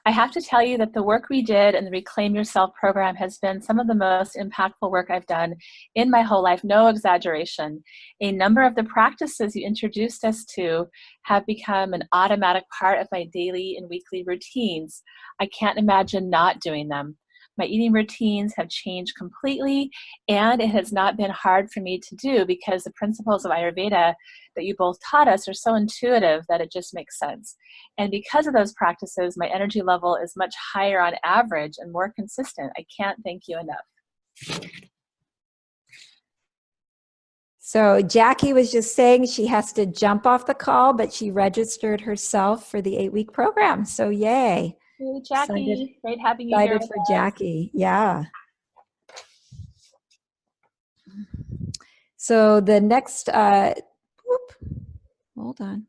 I have to tell you that the work we did in the Reclaim Yourself program has been some of the most impactful work I've done in my whole life, no exaggeration. A number of the practices you introduced us to have become an automatic part of my daily and weekly routines. I can't imagine not doing them. My eating routines have changed completely, and it has not been hard for me to do because the principles of Ayurveda that you both taught us are so intuitive that it just makes sense. And because of those practices, my energy level is much higher on average and more consistent. I can't thank you enough. So Jackie was just saying she has to jump off the call, but she registered herself for the 8-week program. So yay. Hey, Jackie, great having you here. Excited for Jackie. Yeah. So the next, hold on.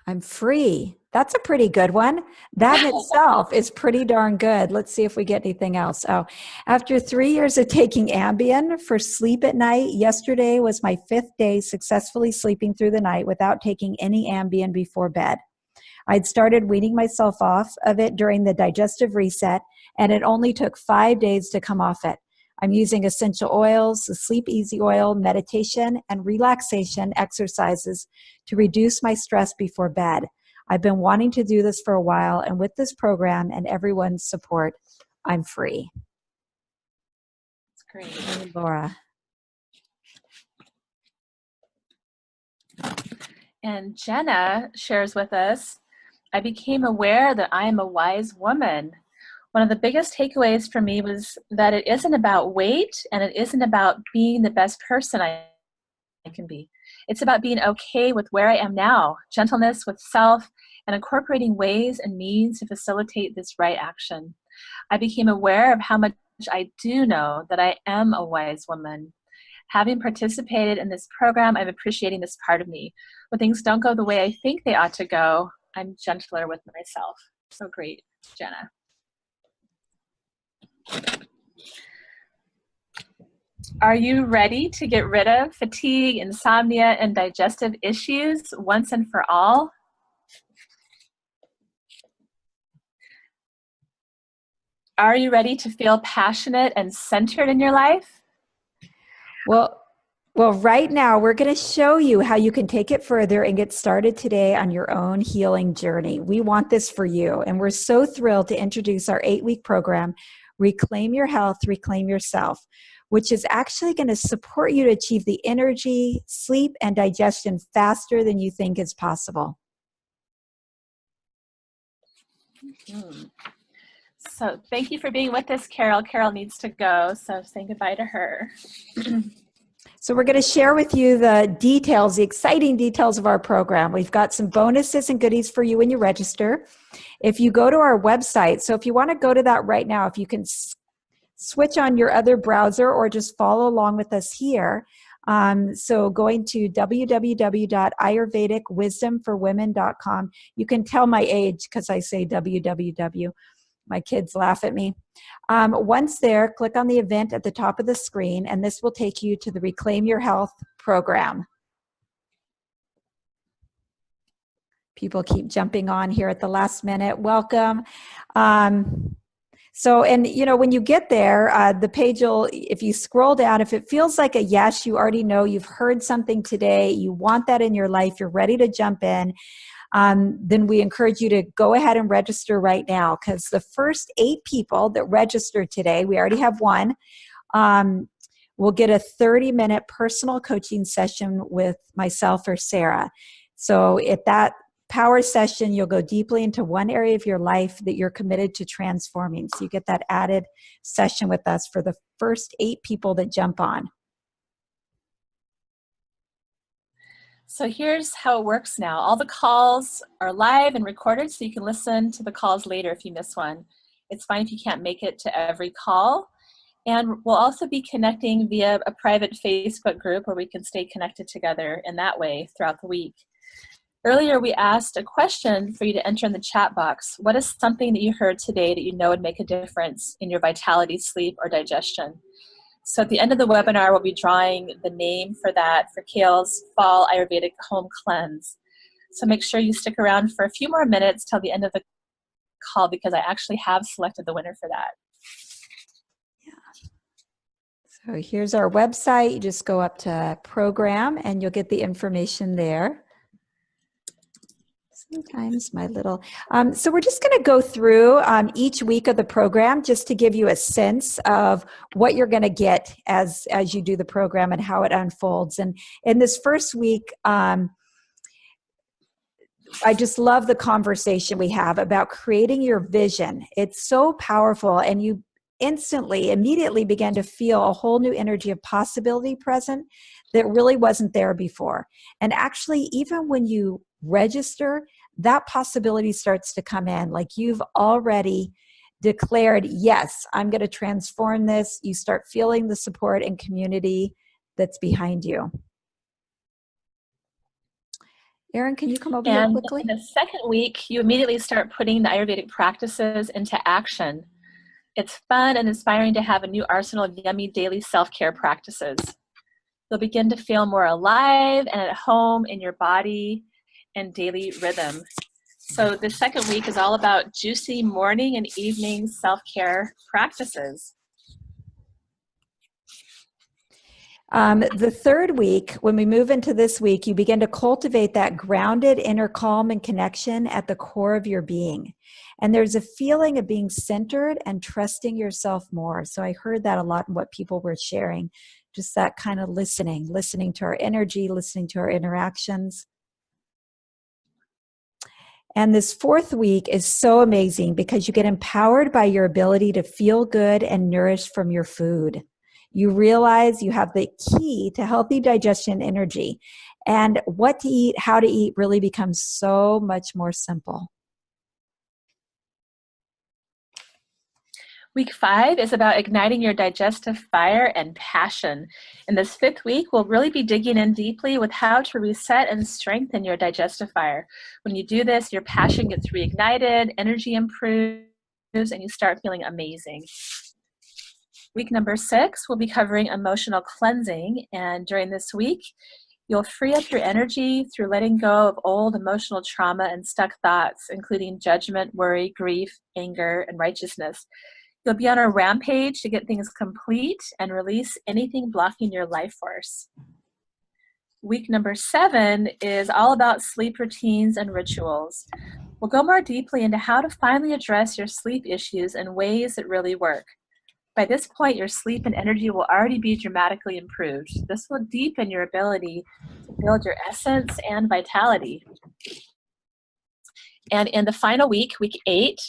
I'm free. That's a pretty good one. That in itself is pretty darn good. Let's see if we get anything else. Oh, after 3 years of taking Ambien for sleep at night, yesterday was my 5th day successfully sleeping through the night without taking any Ambien before bed. I'd started weaning myself off of it during the digestive reset, and it only took 5 days to come off it. I'm using essential oils, the Sleep Easy oil, meditation, and relaxation exercises to reduce my stress before bed. I've been wanting to do this for a while, and with this program and everyone's support, I'm free. That's great. Laura. And Jenna shares with us, I became aware that I am a wise woman. One of the biggest takeaways for me was that it isn't about weight and it isn't about being the best person I can be. It's about being okay with where I am now, gentleness with self, and incorporating ways and means to facilitate this right action. I became aware of how much I do know that I am a wise woman. Having participated in this program, I'm appreciating this part of me. When things don't go the way I think they ought to go, I'm gentler with myself. So great, Jenna. Are you ready to get rid of fatigue, insomnia, and digestive issues once and for all? Are you ready to feel passionate and centered in your life? Well, right now we're going to show you how you can take it further and get started today on your own healing journey. We want this for you, and we're so thrilled to introduce our 8-week program, Reclaim Your Health, Reclaim Yourself, which is actually going to support you to achieve the energy, sleep, and digestion faster than you think is possible. So thank you for being with us, Carol. Carol needs to go, so say goodbye to her. So we're going to share with you the details, the exciting details of our program. We've got some bonuses and goodies for you when you register. If you go to our website, so if you want to go to that right now, if you can switch on your other browser or just follow along with us here. So going to www.ayurvedicwisdomforwomen.com. You can tell my age because I say www. My kids laugh at me. Once there, click on the event at the top of the screen, and this will take you to the Reclaim Your Health program. People keep jumping on here at the last minute. Welcome. So, and you know, when you get there, the page will, if you scroll down, if it feels like a yes, you already know you've heard something today, you want that in your life, you're ready to jump in, then we encourage you to go ahead and register right now, because the first 8 people that register today, we already have one, will get a 30-minute personal coaching session with myself or Sarah. So at that power session, you'll go deeply into one area of your life that you're committed to transforming. So you get that added session with us for the first 8 people that jump on. So here's how it works now. All the calls are live and recorded, so you can listen to the calls later if you miss one. It's fine if you can't make it to every call. And we'll also be connecting via a private Facebook group where we can stay connected together in that way throughout the week. Earlier, we asked a question for you to enter in the chat box. What is something that you heard today that you know would make a difference in your vitality, sleep, or digestion? So at the end of the webinar, we'll be drawing the name for that for Kale's Fall Ayurvedic Home Cleanse. So make sure you stick around for a few more minutes till the end of the call, because I actually have selected the winner for that. Yeah. So here's our website. You just go up to program and you'll get the information there. Sometimes my little, so we're just going to go through each week of the program just to give you a sense of what you're going to get as you do the program and how it unfolds. And in this first week, I just love the conversation we have about creating your vision. It's so powerful, and you immediately began to feel a whole new energy of possibility present that really wasn't there before. And actually, even when you register, that possibility starts to come in. Like you've already declared, yes, I'm going to transform this. You start feeling the support and community that's behind you. Erin, can you come over here quickly? In the second week, you immediately start putting the Ayurvedic practices into action. It's fun and inspiring to have a new arsenal of yummy daily self-care practices. You'll begin to feel more alive and at home in your body and daily rhythm. So the second week is all about juicy morning and evening self-care practices. The third week, when we move into this week, you begin to cultivate that grounded inner calm and connection at the core of your being. And there's a feeling of being centered and trusting yourself more. So I heard that a lot in what people were sharing, just that kind of listening to our energy, listening to our interactions. And this fourth week is so amazing because you get empowered by your ability to feel good and nourished from your food. You realize you have the key to healthy digestion energy. And what to eat, how to eat really becomes so much more simple. Week 5 is about igniting your digestive fire and passion. In this 5th week, we'll really be digging in deeply with how to reset and strengthen your digestive fire. When you do this, your passion gets reignited, energy improves, and you start feeling amazing. Week number 6, we'll be covering emotional cleansing, and during this week, you'll free up your energy through letting go of old emotional trauma and stuck thoughts, including judgment, worry, grief, anger, and righteousness. You'll be on a rampage to get things complete and release anything blocking your life force. Week number 7 is all about sleep routines and rituals. We'll go more deeply into how to finally address your sleep issues in ways that really work. By this point, your sleep and energy will already be dramatically improved. This will deepen your ability to build your essence and vitality. And in the final week, week 8,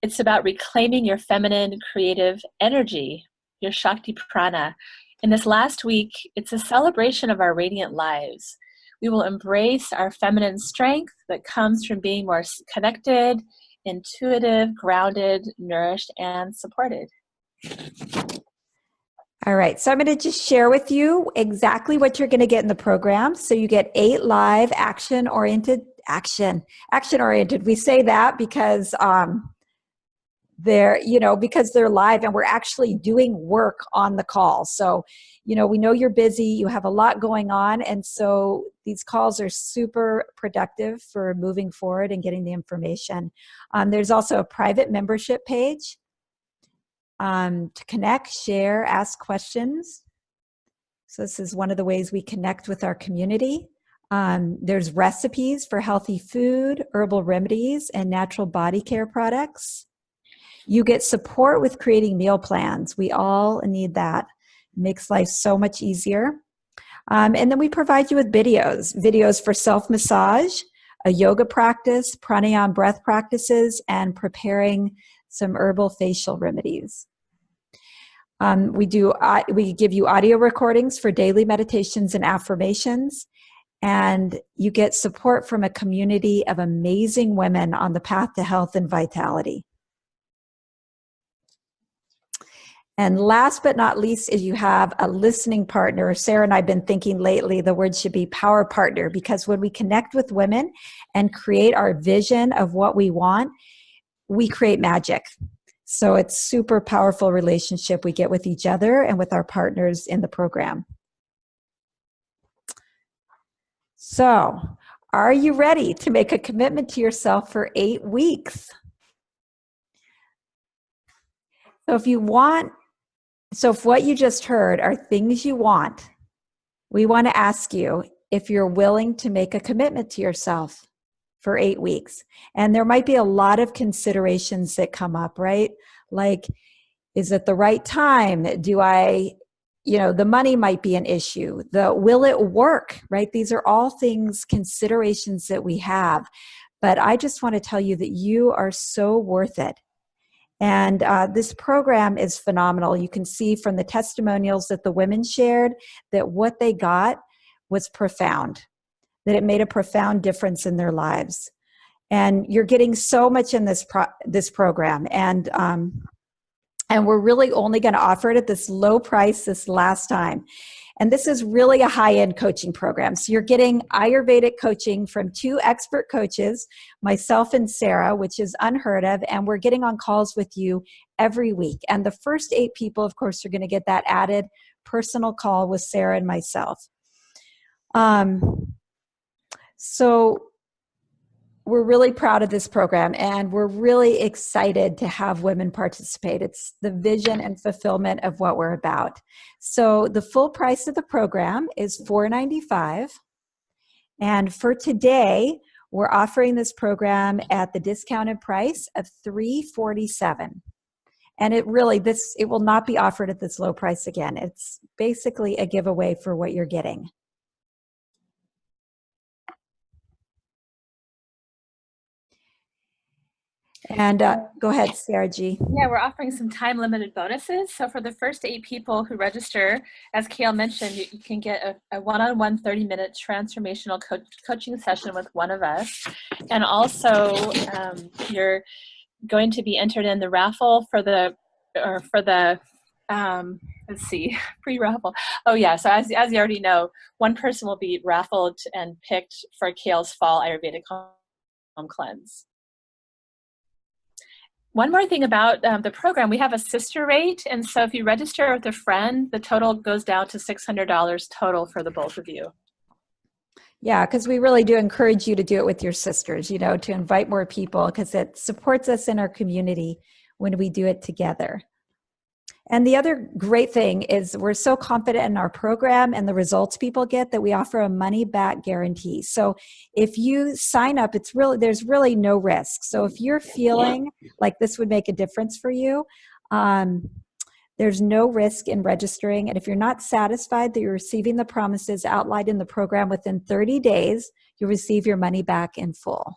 it's about reclaiming your feminine creative energy, your Shakti Prana. In this last week, it's a celebration of our radiant lives. We will embrace our feminine strength that comes from being more connected, intuitive, grounded, nourished, and supported. All right, so I'm going to just share with you exactly what you're going to get in the program. So you get 8 live action-oriented. We say that because because they're live and we're actually doing work on the call. So, we know you're busy, you have a lot going on. And so these calls are super productive for moving forward and getting the information. There's also a private membership page to connect, share, ask questions. So this is one of the ways we connect with our community. There's recipes for healthy food, herbal remedies, and natural body care products. You get support with creating meal plans. We all need that. It makes life so much easier. And then we provide you with videos for self-massage, a yoga practice, pranayama breath practices, and preparing some herbal facial remedies. We give you audio recordings for daily meditations and affirmations, and you get support from a community of amazing women on the path to health and vitality. And last but not least is you have a listening partner. Sarah and I have been thinking lately the word should be power partner, because when we connect with women and create our vision of what we want, we create magic. So it's super powerful relationship we get with each other and with our partners in the program. So, are you ready to make a commitment to yourself for 8 weeks? So if what you just heard are things you want, we want to ask you if you're willing to make a commitment to yourself for 8 weeks. And there might be a lot of considerations that come up, right? Like, is it the right time? The money might be an issue. Will it work, right? These are all considerations that we have. But I just want to tell you that you are so worth it. And this program is phenomenal. You can see from the testimonials that the women shared that what they got was profound, that it made a profound difference in their lives. And you're getting so much in this program. And we're really only going to offer it at this low price this last time. And this is really a high-end coaching program. So you're getting Ayurvedic coaching from 2 expert coaches, myself and Sarah, which is unheard of. And we're getting on calls with you every week. And the first 8 people, of course, are going to get that added personal call with Sarah and myself. So we're really proud of this program, and we're really excited to have women participate. It's the vision and fulfillment of what we're about. So the full price of the program is $495. And for today, we're offering this program at the discounted price of $347. And it will not be offered at this low price again. It's basically a giveaway for what you're getting. And go ahead, Sarah G. Yeah, we're offering some time-limited bonuses. So for the first 8 people who register, as Kale mentioned, you can get a one-on-one 30-minute transformational coaching session with one of us. And also, you're going to be entered in the raffle for the let's see, pre-raffle. Oh yeah, so as you already know, one person will be raffled and picked for Kale's fall Ayurvedic home cleanse. One more thing about the program, we have a sister rate, and so if you register with a friend, the total goes down to $600 total for the both of you. Yeah, because we really do encourage you to do it with your sisters, you know, to invite more people, because it supports us in our community when we do it together. And the other great thing is we're so confident in our program and the results people get that we offer a money back guarantee. So if you sign up, there's really no risk. So if you're feeling like this would make a difference for you, there's no risk in registering. And if you're not satisfied that you're receiving the promises outlined in the program within 30 days, you'll receive your money back in full.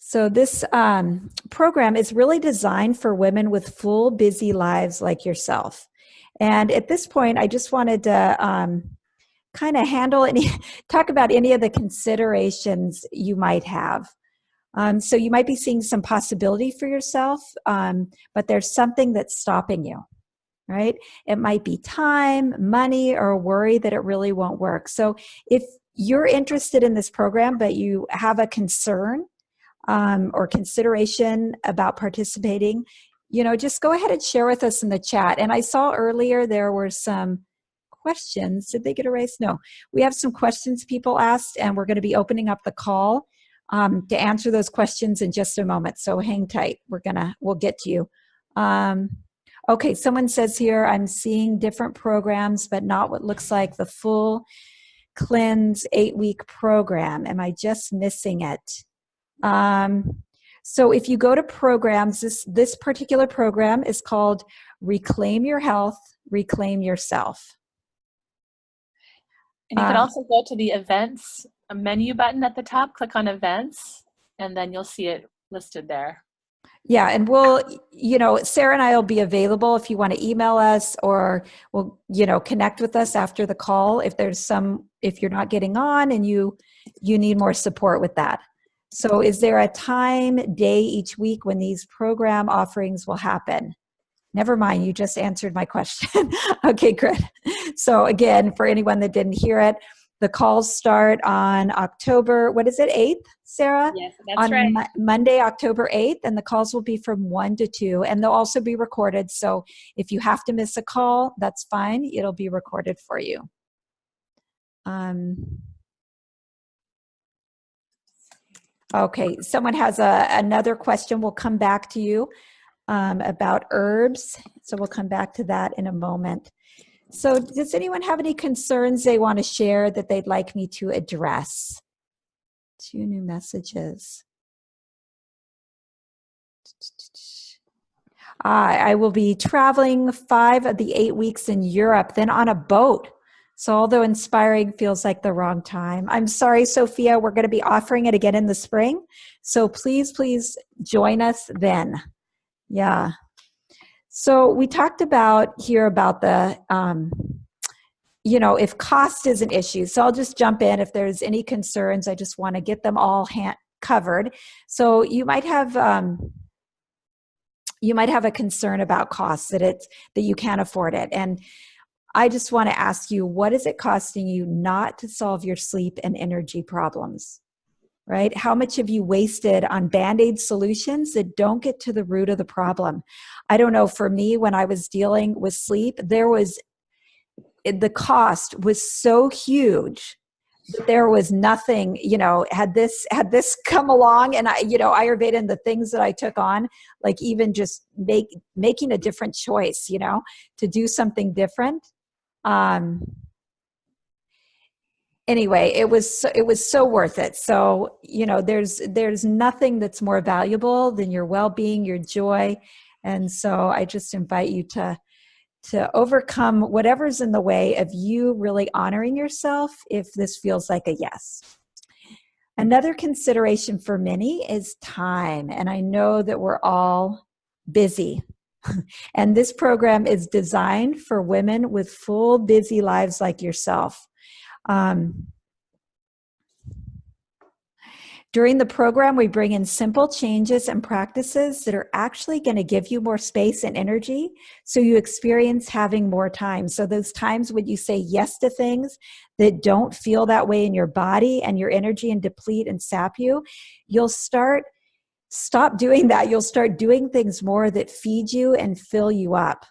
So this program is really designed for women with full, busy lives like yourself. And at this point, I just wanted to kind of talk about any of the considerations you might have. So you might be seeing some possibility for yourself, but there's something that's stopping you, right? It might be time, money, or a worry that it really won't work. So if you're interested in this program, but you have a concern, or consideration about participating, you know, just go ahead and share with us in the chat. And I saw earlier there were some questions. Did they get erased? No. We have some questions people asked, and we're going to be opening up the call to answer those questions in just a moment. So hang tight. We'll get to you. Okay, someone says here, I'm seeing different programs, but not what looks like the full cleanse 8-week program. Am I just missing it? So if you go to programs, this particular program is called Reclaim Your Health, Reclaim Yourself. And you can also go to the events menu button at the top, click on events, and then you'll see it listed there. Yeah, and Sarah and I will be available if you want to email us, or connect with us after the call if you're not getting on and you need more support with that. So is there a time, day each week when these program offerings will happen? Never mind, you just answered my question. Okay, good. So again, for anyone that didn't hear it, the calls start on October, 8th, Sarah? Yes, that's right. On Monday, October 8th, and the calls will be from 1 to 2, and they'll also be recorded. So if you have to miss a call, that's fine. It'll be recorded for you. Okay, someone has another question. We'll come back to you about herbs. So we'll come back to that in a moment. So does anyone have any concerns they want to share that they'd like me to address? 2 new messages. I will be traveling 5 of the 8 weeks in Europe, then on a boat. So although inspiring feels like the wrong time. I'm sorry, Sophia, we're going to be offering it again in the spring. So please join us then. Yeah. So we talked about the, if cost is an issue. So I'll just jump in. If there's any concerns, I just want to get them all covered. So you might have a concern about costs, that you can't afford it. And I just want to ask you, what is it costing you not to solve your sleep and energy problems, right? How much have you wasted on Band-Aid solutions that don't get to the root of the problem? I don't know, for me, when I was dealing with sleep, the cost was so huge that there was nothing, had this come along, and Ayurveda and the things that I took on, like even just making a different choice, to do something different. Anyway, it was so worth it. So, there's nothing that's more valuable than your well-being, your joy. And so I just invite you to to overcome whatever's in the way of you really honoring yourself if this feels like a yes. Another consideration for many is time. And I know that we're all busy. And this program is designed for women with full busy lives like yourself. During the program, we bring in simple changes and practices that are actually going to give you more space and energy so you experience having more time. So those times when you say yes to things that don't feel that way in your body and your energy and deplete and sap you, you'll stop doing that. You'll start doing things more that feed you and fill you up.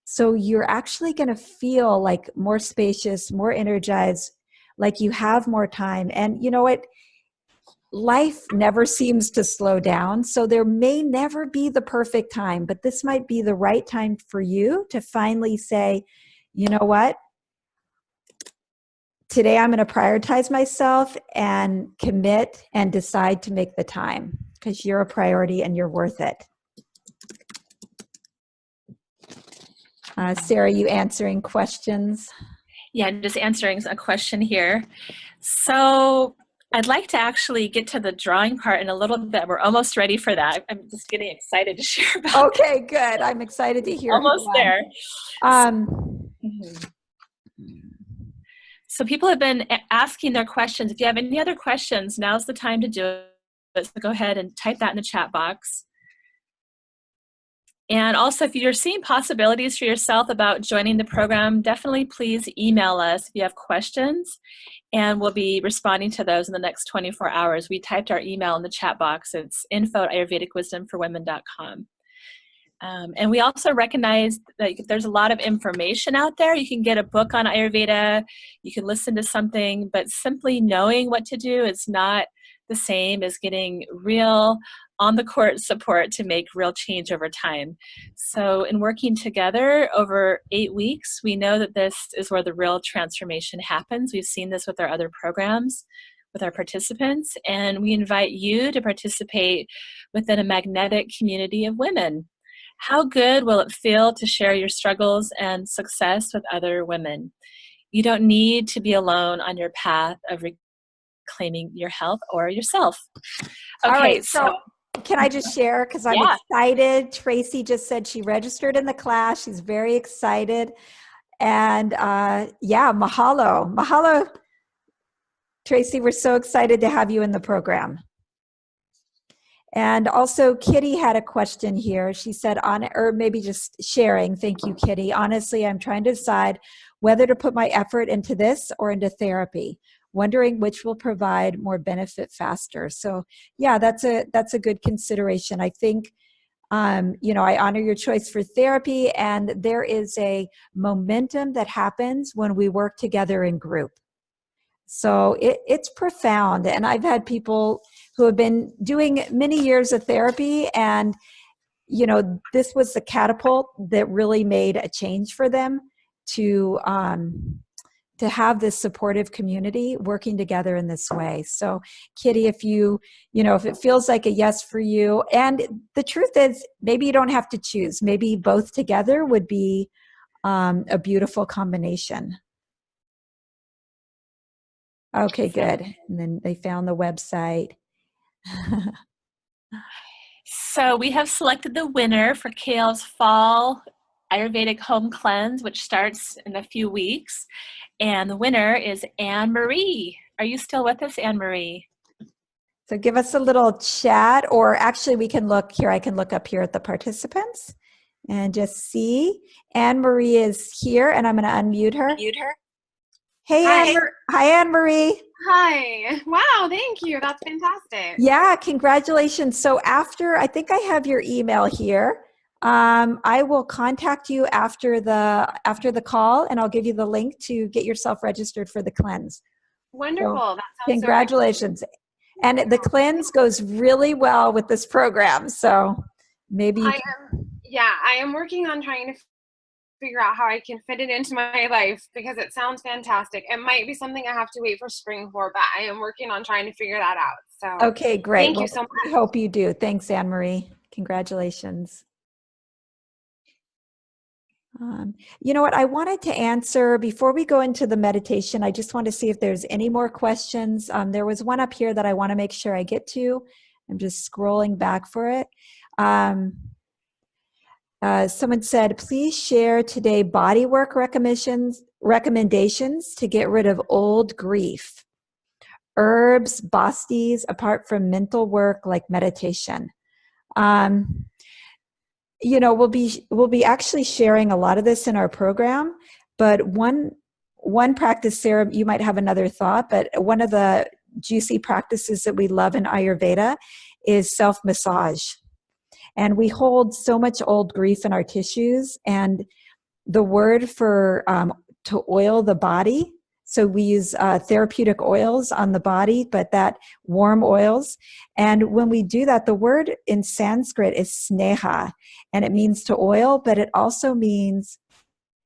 So you're actually going to feel like more spacious, more energized, like you have more time. And you know what? Life never seems to slow down, so there may never be the perfect time, but this might be the right time for you to finally say, you know what? Today I'm going to prioritize myself and commit and decide to make the time because you're a priority and you're worth it. Sarah, you answering questions? Yeah, I'm just answering a question here. So I'd like to actually get to the drawing part in a little bit. We're almost ready for that. I'm just getting excited to share about Okay, good. I'm excited to hear. Almost there. So people have been asking their questions. If you have any other questions, now's the time to do it. So go ahead and type that in the chat box. And also, if you're seeing possibilities for yourself about joining the program, definitely please email us if you have questions, and we'll be responding to those in the next 24 hours. We typed our email in the chat box. It's info@ayurvedicwisdomforwomen.com. And we also recognize that there's a lot of information out there. You can get a book on Ayurveda, you can listen to something, but simply knowing what to do is not the same as getting real on-the-court support to make real change over time. So in working together over 8 weeks, we know that this is where the real transformation happens. We've seen this with our other programs, with our participants, and we invite you to participate within a magnetic community of women. How good will it feel to share your struggles and success with other women? You don't need to be alone on your path of reclaiming your health or yourself. Okay, all right, so can I just share? Because I'm excited. Tracy just said she registered in the class. She's very excited. And mahalo. Mahalo, Tracy. We're so excited to have you in the program. And also, Kitty had a question here. She said, or maybe just sharing. Thank you, Kitty. Honestly, I'm trying to decide whether to put my effort into this or into therapy, wondering which will provide more benefit faster. So yeah, that's a good consideration. I think, I honor your choice for therapy, and there is a momentum that happens when we work together in group. So it's profound. And I've had people who have been doing many years of therapy, and, this was the catapult that really made a change for them to have this supportive community working together in this way. So Kitty, if if it feels like a yes for you, and the truth is maybe you don't have to choose, maybe both together would be a beautiful combination. Okay, good. And then they found the website. So we have selected the winner for Kale's Fall Ayurvedic Home Cleanse, which starts in a few weeks. And the winner is Anne-Marie. Are you still with us, Anne-Marie? So give us a little chat, or actually we can look here. I can look up here at the participants and just see. Anne-Marie is here, and I'm going to unmute her. Hey, hi, Anne-Marie. Hi. Wow, thank you. That's fantastic. Yeah, congratulations. So I think I have your email here. I will contact you after the call, and I'll give you the link to get yourself registered for the cleanse. Wonderful. So, that sounds congratulations. So and the cleanse goes really well with this program. So maybe I am working on trying to figure out how I can fit it into my life, because it sounds fantastic. It might be something I have to wait for spring for, but I am working on trying to figure that out. So okay, great. Thank you so much. I hope you do. Thanks, Anne-Marie. Congratulations. You know what? I wanted to answer before we go into the meditation. I just want to see if there's any more questions. There was one up here that I want to make sure I get to. I'm just scrolling back for it. Someone said, please share today bodywork recommendations to get rid of old grief. Herbs, bastis, apart from mental work like meditation. You know, we'll be actually sharing a lot of this in our program, but one practice, Sarah, you might have another thought, but one of the juicy practices that we love in Ayurveda is self-massage. And we hold so much old grief in our tissues, and the word for to oil the body, so we use therapeutic oils on the body, but that warm oils. And when we do that, the word in Sanskrit is sneha, and it means to oil, but it also means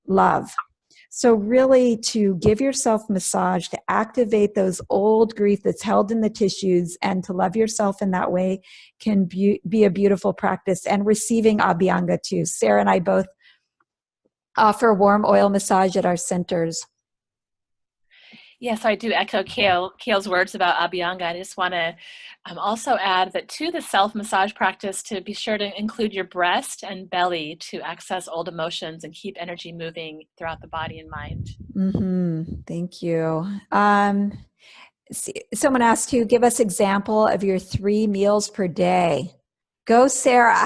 love. So really to give yourself massage, to activate those old grief that's held in the tissues, and to love yourself in that way can be a beautiful practice. And receiving Abhyanga too. Sarah and I both offer warm oil massage at our centers. Yes, I do echo Kale's words about Abhyanga. I just want to also add that to the self-massage practice, to be sure to include your breast and belly to access old emotions and keep energy moving throughout the body and mind. Thank you. Someone asked to give us example of your 3 meals per day. Go, Sarah.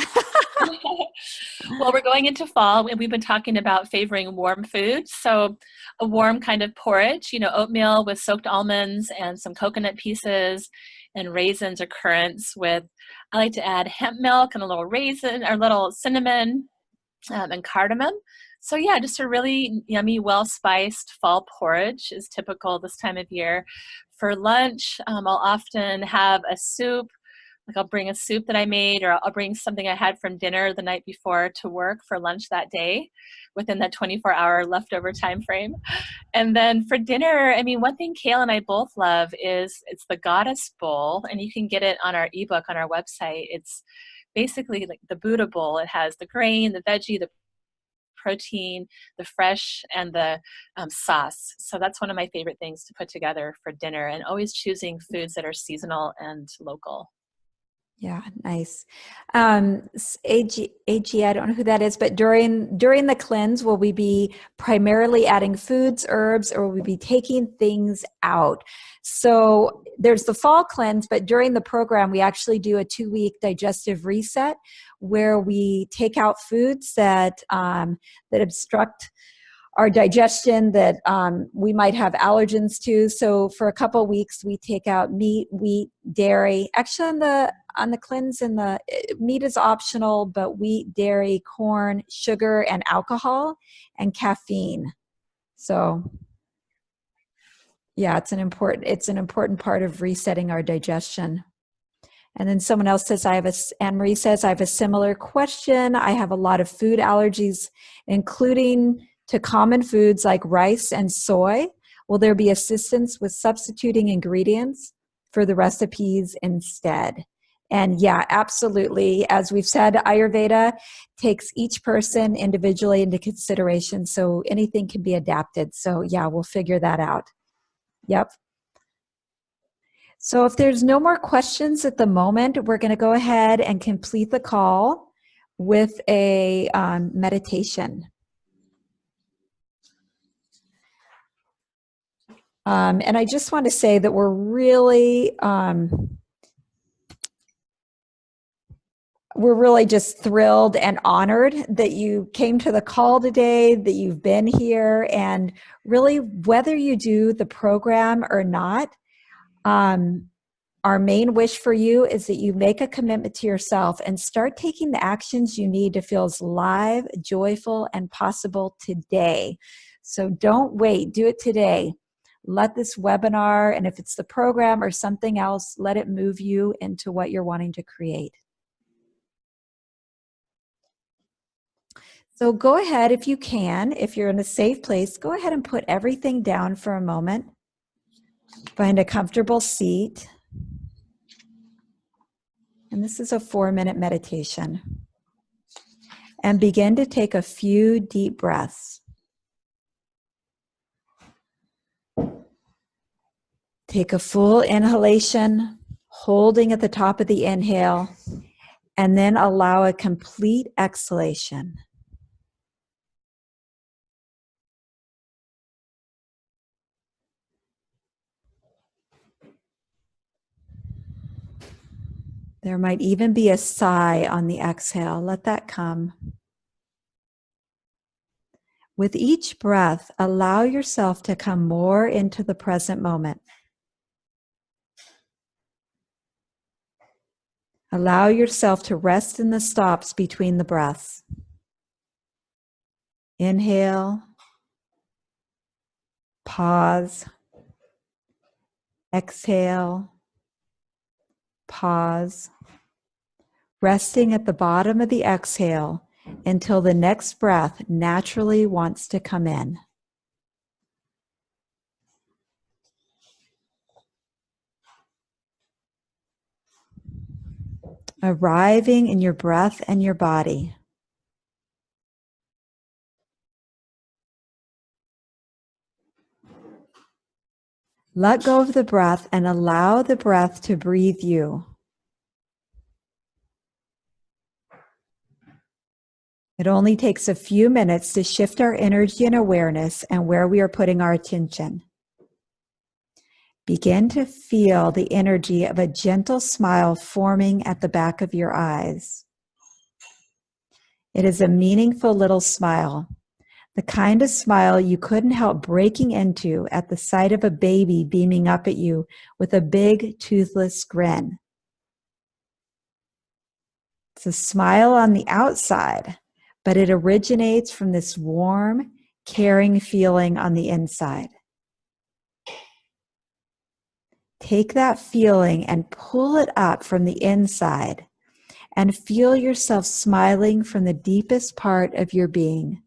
Well, we're going into fall, and we've been talking about favoring warm foods. So a warm kind of porridge, oatmeal with soaked almonds and some coconut pieces and raisins or currants with, I like to add hemp milk and a little raisin or little cinnamon and cardamom. So yeah, just a really yummy, well-spiced fall porridge is typical this time of year. For lunch, I'll often have a soup. Like I'll bring a soup that I made, or I'll bring something I had from dinner the night before to work for lunch that day within that 24-hour leftover time frame. And then for dinner, one thing Kale and I both love is it's the Goddess Bowl, and you can get it on our ebook on our website. It's basically like the Buddha bowl. It has the grain, the veggie, the protein, the fresh, and the sauce. So that's one of my favorite things to put together for dinner, and always choosing foods that are seasonal and local. Yeah, nice. AG, I don't know who that is, but during the cleanse, will we be primarily adding foods, herbs, or will we be taking things out? So there's the fall cleanse, but during the program, we actually do a 2-week digestive reset where we take out foods that obstruct our digestion, that we might have allergens to. So for a couple of weeks, we take out meat, wheat, dairy. Actually, on the cleanse, and the meat is optional, but wheat, dairy, corn, sugar, and alcohol, and caffeine. So yeah, it's an important part of resetting our digestion. And then someone else says, Anne-Marie says, I have a similar question. I have a lot of food allergies, including to common foods like rice and soy. Will there be assistance with substituting ingredients for the recipes instead? And yeah, absolutely. As we've said, Ayurveda takes each person individually into consideration, so anything can be adapted. So yeah, we'll figure that out. Yep. So if there's no more questions at the moment, we're going to go ahead and complete the call with a meditation. And I just want to say that we're really just thrilled and honored that you came to the call today, that you've been here, and really, whether you do the program or not, our main wish for you is that you make a commitment to yourself and start taking the actions you need to feel as live, joyful, and possible today. So don't wait. Do it today. Let this webinar, and if it's the program or something else, let it move you into what you're wanting to create. So go ahead, if you can, if you're in a safe place, go ahead and put everything down for a moment. Find a comfortable seat. And this is a 4-minute meditation. and begin to take a few deep breaths. Take a full inhalation, holding at the top of the inhale, and then allow a complete exhalation. There might even be a sigh on the exhale. Let that come. With each breath, allow yourself to come more into the present moment. Allow yourself to rest in the stops between the breaths. Inhale, pause, exhale, pause, resting at the bottom of the exhale until the next breath naturally wants to come in. Arriving in your breath and your body. Let go of the breath and allow the breath to breathe you. It only takes a few minutes to shift our energy and awareness and where we are putting our attention. Begin to feel the energy of a gentle smile forming at the back of your eyes. It is a meaningful little smile, the kind of smile you couldn't help breaking into at the sight of a baby beaming up at you with a big toothless grin. It's a smile on the outside, but it originates from this warm, caring feeling on the inside. Take that feeling and pull it up from the inside and feel yourself smiling from the deepest part of your being.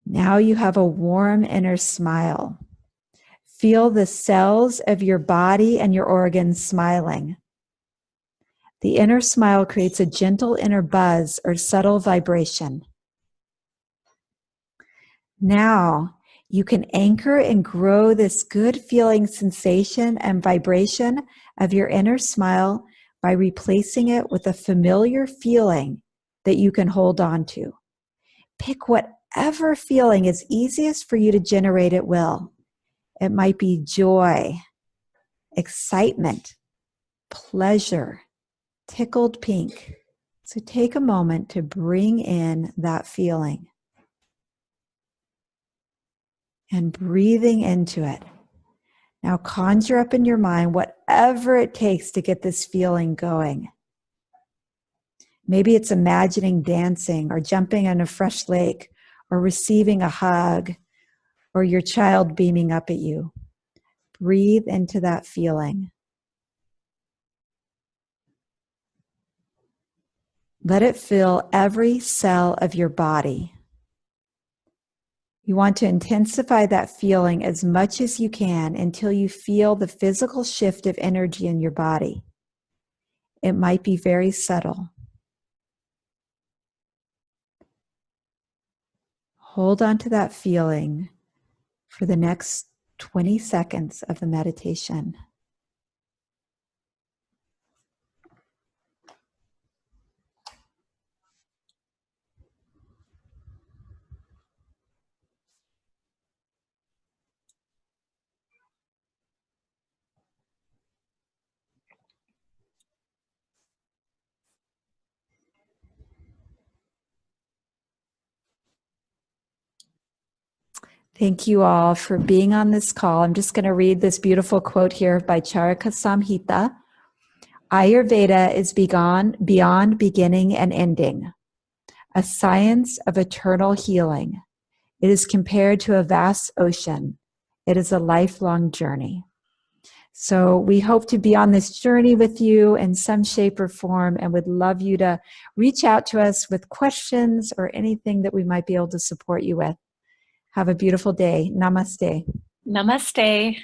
Now you have a warm inner smile. Feel the cells of your body and your organs smiling. The inner smile creates a gentle inner buzz or subtle vibration. Now, you can anchor and grow this good feeling sensation and vibration of your inner smile by replacing it with a familiar feeling that you can hold on to. Pick whatever feeling is easiest for you to generate at will. It might be joy, excitement, pleasure, tickled pink. So take a moment to bring in that feeling. And breathing into it. Now conjure up in your mind whatever it takes to get this feeling going. Maybe it's imagining dancing or jumping in a fresh lake or receiving a hug or your child beaming up at you. Breathe into that feeling. Let it fill every cell of your body. You want to intensify that feeling as much as you can until you feel the physical shift of energy in your body. It might be very subtle. Hold on to that feeling for the next 20 seconds of the meditation. Thank you all for being on this call. I'm just going to read this beautiful quote here by Charaka Samhita. Ayurveda is beyond beginning and ending, a science of eternal healing. It is compared to a vast ocean. It is a lifelong journey. So we hope to be on this journey with you in some shape or form and would love you to reach out to us with questions or anything that we might be able to support you with. Have a beautiful day. Namaste. Namaste.